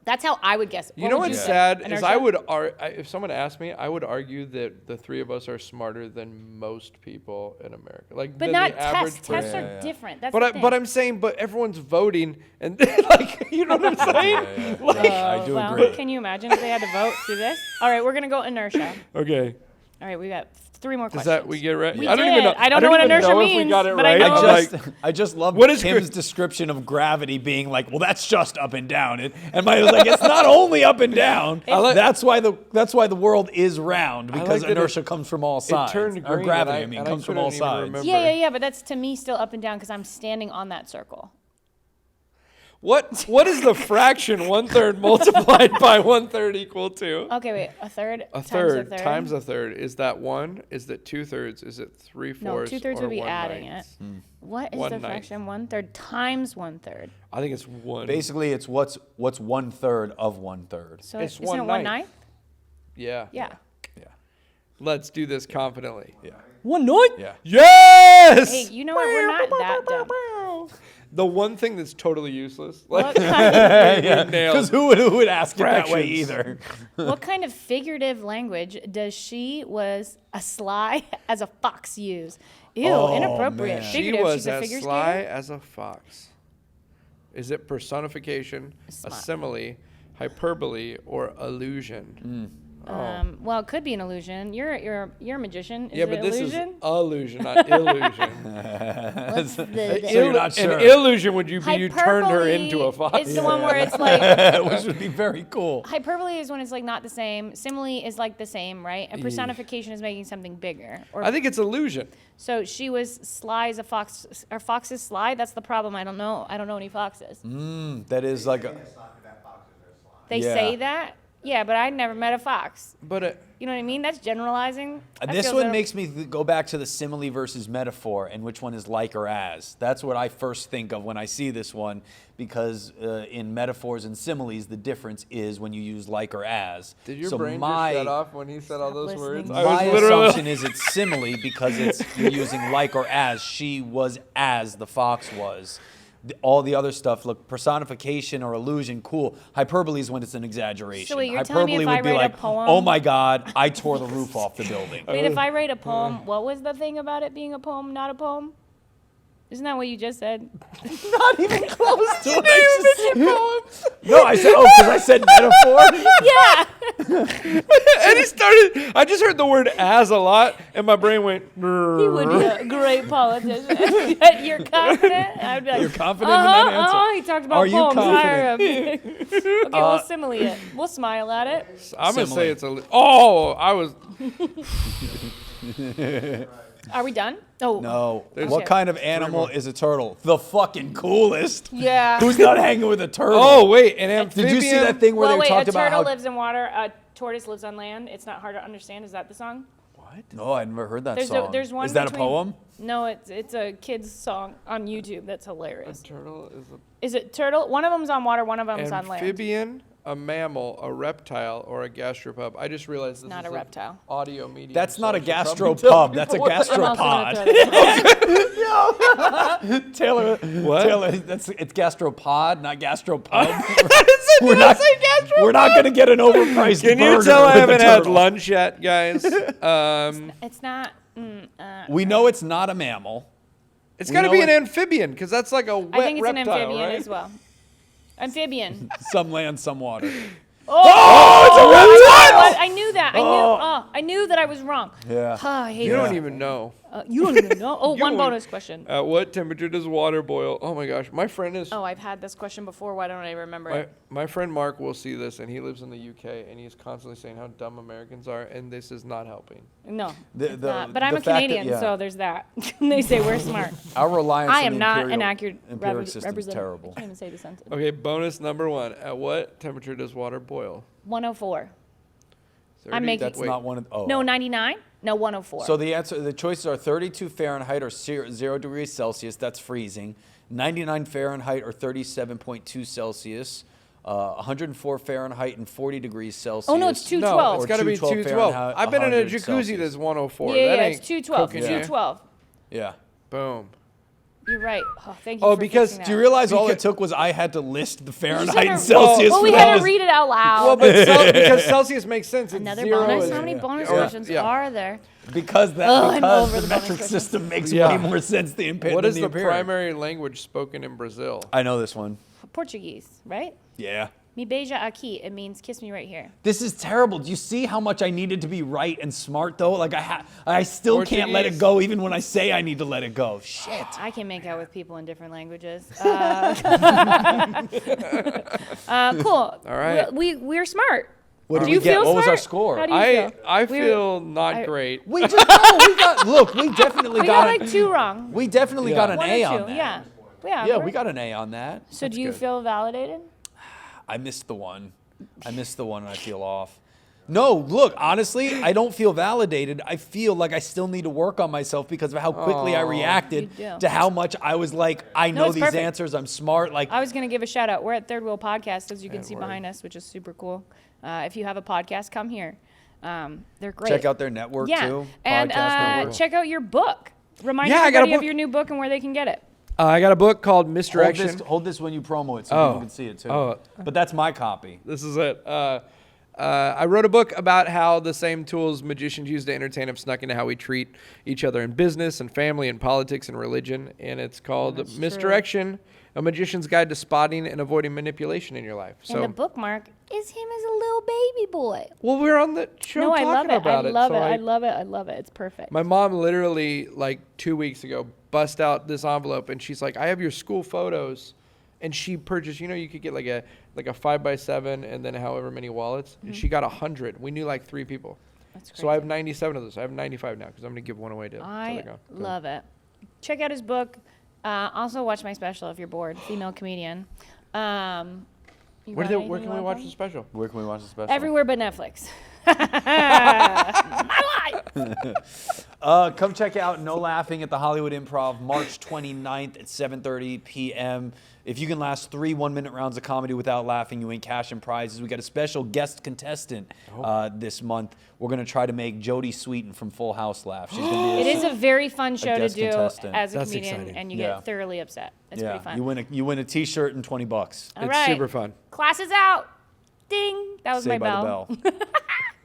That's how I would guess.
You know what's sad is
Inertia?
if someone asked me, I would argue that the three of us are smarter than most people in America. Like,
But
than
not
the average
tests.
person.
Tests are different. That's
But
the thing.
I'm saying, but everyone's voting, and like, you know what I'm saying?
I do agree.
Can you imagine if they had to vote through this? All right, we're gonna go inertia.
Okay.
All right, we got 3 more
Does
questions.
that we get right?
We
I don't
did.
even know.
I don't know what inertia
if we
means,
got it
but I
right.
know-
I'm
I just love
What is
Kim's description of gravity being like, well, that's just up and down. And mine was like, it's not only up and down. That's why the world is round, because
that
inertia comes from all sides.
turned
Or
green,
gravity,
and I
comes from
couldn't
all
even
sides.
remember.
Yeah, but that's to me still up and down because I'm standing on that circle.
What is the fraction 1/3 multiplied by 1/3 equal to?
Okay, wait. A third
A
times
third
a third.
times a third. Is that 1? Is that 2/3? Is it 3/4?
No, 2/3 would be
1/9?
adding it. What is the
1/9.
fraction? 1/3 times 1/3.
I think it's 1.
Basically, it's what's 1/3 of 1/3.
So
It's
isn't
1/9.
it 1/9?
Yeah.
Yeah.
Yeah.
Let's do this confidently.
Yeah.
1/9.
Yeah.
Yes!
Hey, you know what? We're not that dumb.
The one thing that's totally useless.
What
Like,
kind,
you're nailed.
Because who would ask it that way
Fractions.
either?
what kind of figurative language does she was a sly as a fox use? Ew,
Oh,
inappropriate.
man.
She
Figurative.
was
She's a
as
figure
sly
skater?
as a fox. Is it personification, a
Smart.
simile, hyperbole, or illusion?
Well, it could be an illusion. You're a magician. Is
Yeah,
it
but this
illusion?
is illusion, not illusion.
What's the
So you're not sure.
An illusion would you be you turned her
hyperbole
into a fox.
is the one where it's like
Which would be very cool.
hyperbole is when it's like not the same. Simile is like the same, right? And personification is making something bigger. Or
I think it's illusion.
so she was sly as a fox. Are foxes sly? That's the problem. I don't know any foxes.
That is like a.
They
Yeah.
say that. Yeah, but I never met a fox.
But
You know what I mean? That's generalizing. That
This
feels
one
a-
makes me go back to the simile versus metaphor and which one is like or as. That's what I first think of when I see this one, because in metaphors and similes, the difference is when you use like or as.
did your
So
brain
my,
just shut off when he said all those
listening.
words?
My assumption is it's simile because you're using like or as. She was as the fox was. All the other stuff, look, personification or illusion, cool. Hyperbole is when it's an exaggeration.
So wait, you're telling me
Hyperbole
if
would
I
be
write a
like,
poem-
oh my God, I tore the roof off the building.
Wait, if I write a poem, what was the thing about it being a poem, not a poem? Isn't that what you just said?
Not even close to what I just said. No, I said, because I said metaphor.
Yeah.
And he started. I just heard the word "as" a lot, and my brain went.
He would be a great politician. You're confident? I'd be like,
You're confident in that answer?
He talked about
Are you
poems.
confident?
Okay, we'll simile it. We'll smile at it.
I'm gonna
Simile.
say it's a. Oh, I was.
Are we done? Oh.
No.
Okay.
What kind of animal is a turtle? The fucking coolest.
Yeah.
Who's not hanging with a turtle?
Oh wait, an amphibian.
Did you see that thing where
Well,
they
wait,
talked
a
about
turtle
how?
lives in water, a tortoise lives on land. It's not hard to understand. Is that the song?
No, I've never heard that
There's
song.
there's one
Is that a
between-
poem?
No, it's a kid's song on YouTube that's hilarious.
Turtle is
Is it turtle? One of them's on water, one of them's
an
on land.
amphibian, a mammal, a reptile, or a gastropub. I just realized this
Not
is
a reptile.
Audio medium.
That's
so
not a
I should probably tell
gastropub. That's a
people what that-
I'm also gonna
gastropod.
throw that.
Taylor,
What?
Taylor, it's gastropod, not gastropub.
We're not.
We're not going to get an overpriced
Can you
burger
tell I
with a
haven't had
turtle.
lunch yet, guys?
It's not.
We know it's not a mammal.
It's
We
got to
know
be an
it-
amphibian because that's like a wet
I think it's
reptile,
an amphibian
right?
as well. Amphibian.
Some land, some water.
I knew that. I knew that I was wrong.
Yeah.
I hate
You
that.
don't even know.
You don't even know. Oh,
You
one
don't-
bonus question.
At what temperature does water boil? Oh my gosh, my friend is.
Oh, I've had this question before. Why don't I remember it?
My friend Mark will see this, and he lives in the UK, and he's constantly saying how dumb Americans are, and this is not helping.
No,
The-
it's
the-
not. But I'm
the
a
fact that-
Canadian,
yeah.
so there's that. They say we're smart.
Our reliance
I
on
am
the
not
imperial,
an accurate
empiric system is
representative.
terrible.
I can't even say the sentence.
Okay, bonus number 1. At what temperature does water boil?
104.
30?
I'm making-
That's not one of oh.
No, 99? No, 104.
So the choices are 32 Fahrenheit or 0 degrees Celsius. That's freezing. 99 Fahrenheit or 37.2 Celsius. 104 Fahrenheit and 40 degrees Celsius.
Oh, no, it's 212.
No, it's
Or
got to be
212
212.
Fahrenheit,
I've been in a
100
jacuzzi
Celsius.
that's 104.
yeah,
That
yeah,
ain't
it's 212.
cooking
Yeah.
you.
212.
Yeah.
Boom.
You're right. Oh, thank you.
Oh,
for
because
fixing
Do you
that.
realize all it took was I had to list the
You just
Fahrenheit
had
and
to-
Celsius?
Well, we
for
had
those.
to read it out loud.
Well, but because Celsius makes sense. It's
Another
zero
bonus?
is-
How many bonus
Yeah.
questions
Yeah.
are there?
Because
I'm over
the
the bonus
metric
questions.
system makes
Yeah.
way more sense than
What is the
imperial.
primary language spoken in Brazil?
I know this one.
Portuguese, right?
Yeah.
Me beija aqui. It means kiss me right here.
This is terrible. Do you see how much I needed to be right and smart though? Like I still can't let it
Portuguese.
go even when I say I need to let it go. Shit.
I can make out with people in different languages. Cool.
All right.
We're smart.
What
Do
did
you
we get?
feel
What was our
smart?
score?
How do you feel?
I
We're-
feel not
I-
great.
We just we got look, we definitely
We got
got
like 2 wrong.
we definitely got an
One
A
or 2.
on that.
Yeah.
Yeah,
we're-
we got an A on that.
So
That's
do you
good.
feel validated?
I missed the one. I missed the one and I feel off. No, look, honestly, I don't feel validated. I feel like I still need to work on myself because of how quickly I reacted
You do.
to how much I was like, I know
it's
these
perfect.
answers, I'm smart. Like,
I was going to give a shout out. We're at Third Wheel Podcast, as you can see
word.
behind us, which is super cool. If you have a podcast, come here. They're great.
check out their network
yeah.
too.
And
Podcast network.
check out your book. Remind
Yeah, I got a
everybody of
book.
your new book and where they can get it.
I got a book called Misdirection.
Hold this when you promo it so
Oh.
people can see it too.
Oh.
But that's my copy.
This is it. I wrote a book about how the same tools magicians use to entertain have snuck into how we treat each other in business and family and politics and religion. And it's called
That's true.
Misdirection, A Magician's Guide to Spotting and Avoiding Manipulation in Your Life.
And the bookmark is him as a little baby boy.
Well, we're on the show
No, I
talking
love it.
about
I love
so
it. I love it. I love it. It's perfect.
My mom literally, like 2 weeks ago, bust out this envelope and she's like, I have your school photos. And she purchased, you could get like a 5x7 and then however many wallets. And she got 100. We knew like 3 people.
That's crazy.
So I have 97 of those. I have 95 now because I'm going to give one away to
I
they go.
love it. Check out his book. Also, watch my special if you're bored. Female comedian. You
Where
got anything
can
you
we
wanna
watch
plug?
the special?
Where can we watch the special?
Everywhere but Netflix. My life.
Come check out No Laughing at the Hollywood Improv, March 29th at 7:30 p.m. If you can last 3 one-minute rounds of comedy without laughing, you win cash and prizes. We got a special guest contestant this month. We're going to try to make Jodie Sweetin from Full House laugh. She's going to be
It is a very fun show to
guest
do
contestant.
as a
That's
comedian,
exciting.
and you
Yeah.
get thoroughly upset. It's
yeah.
pretty fun.
You win a T-shirt and $20.
All
It's
right.
super fun.
Class is out. Ding. That was
Saved
my
by
bell.
the bell.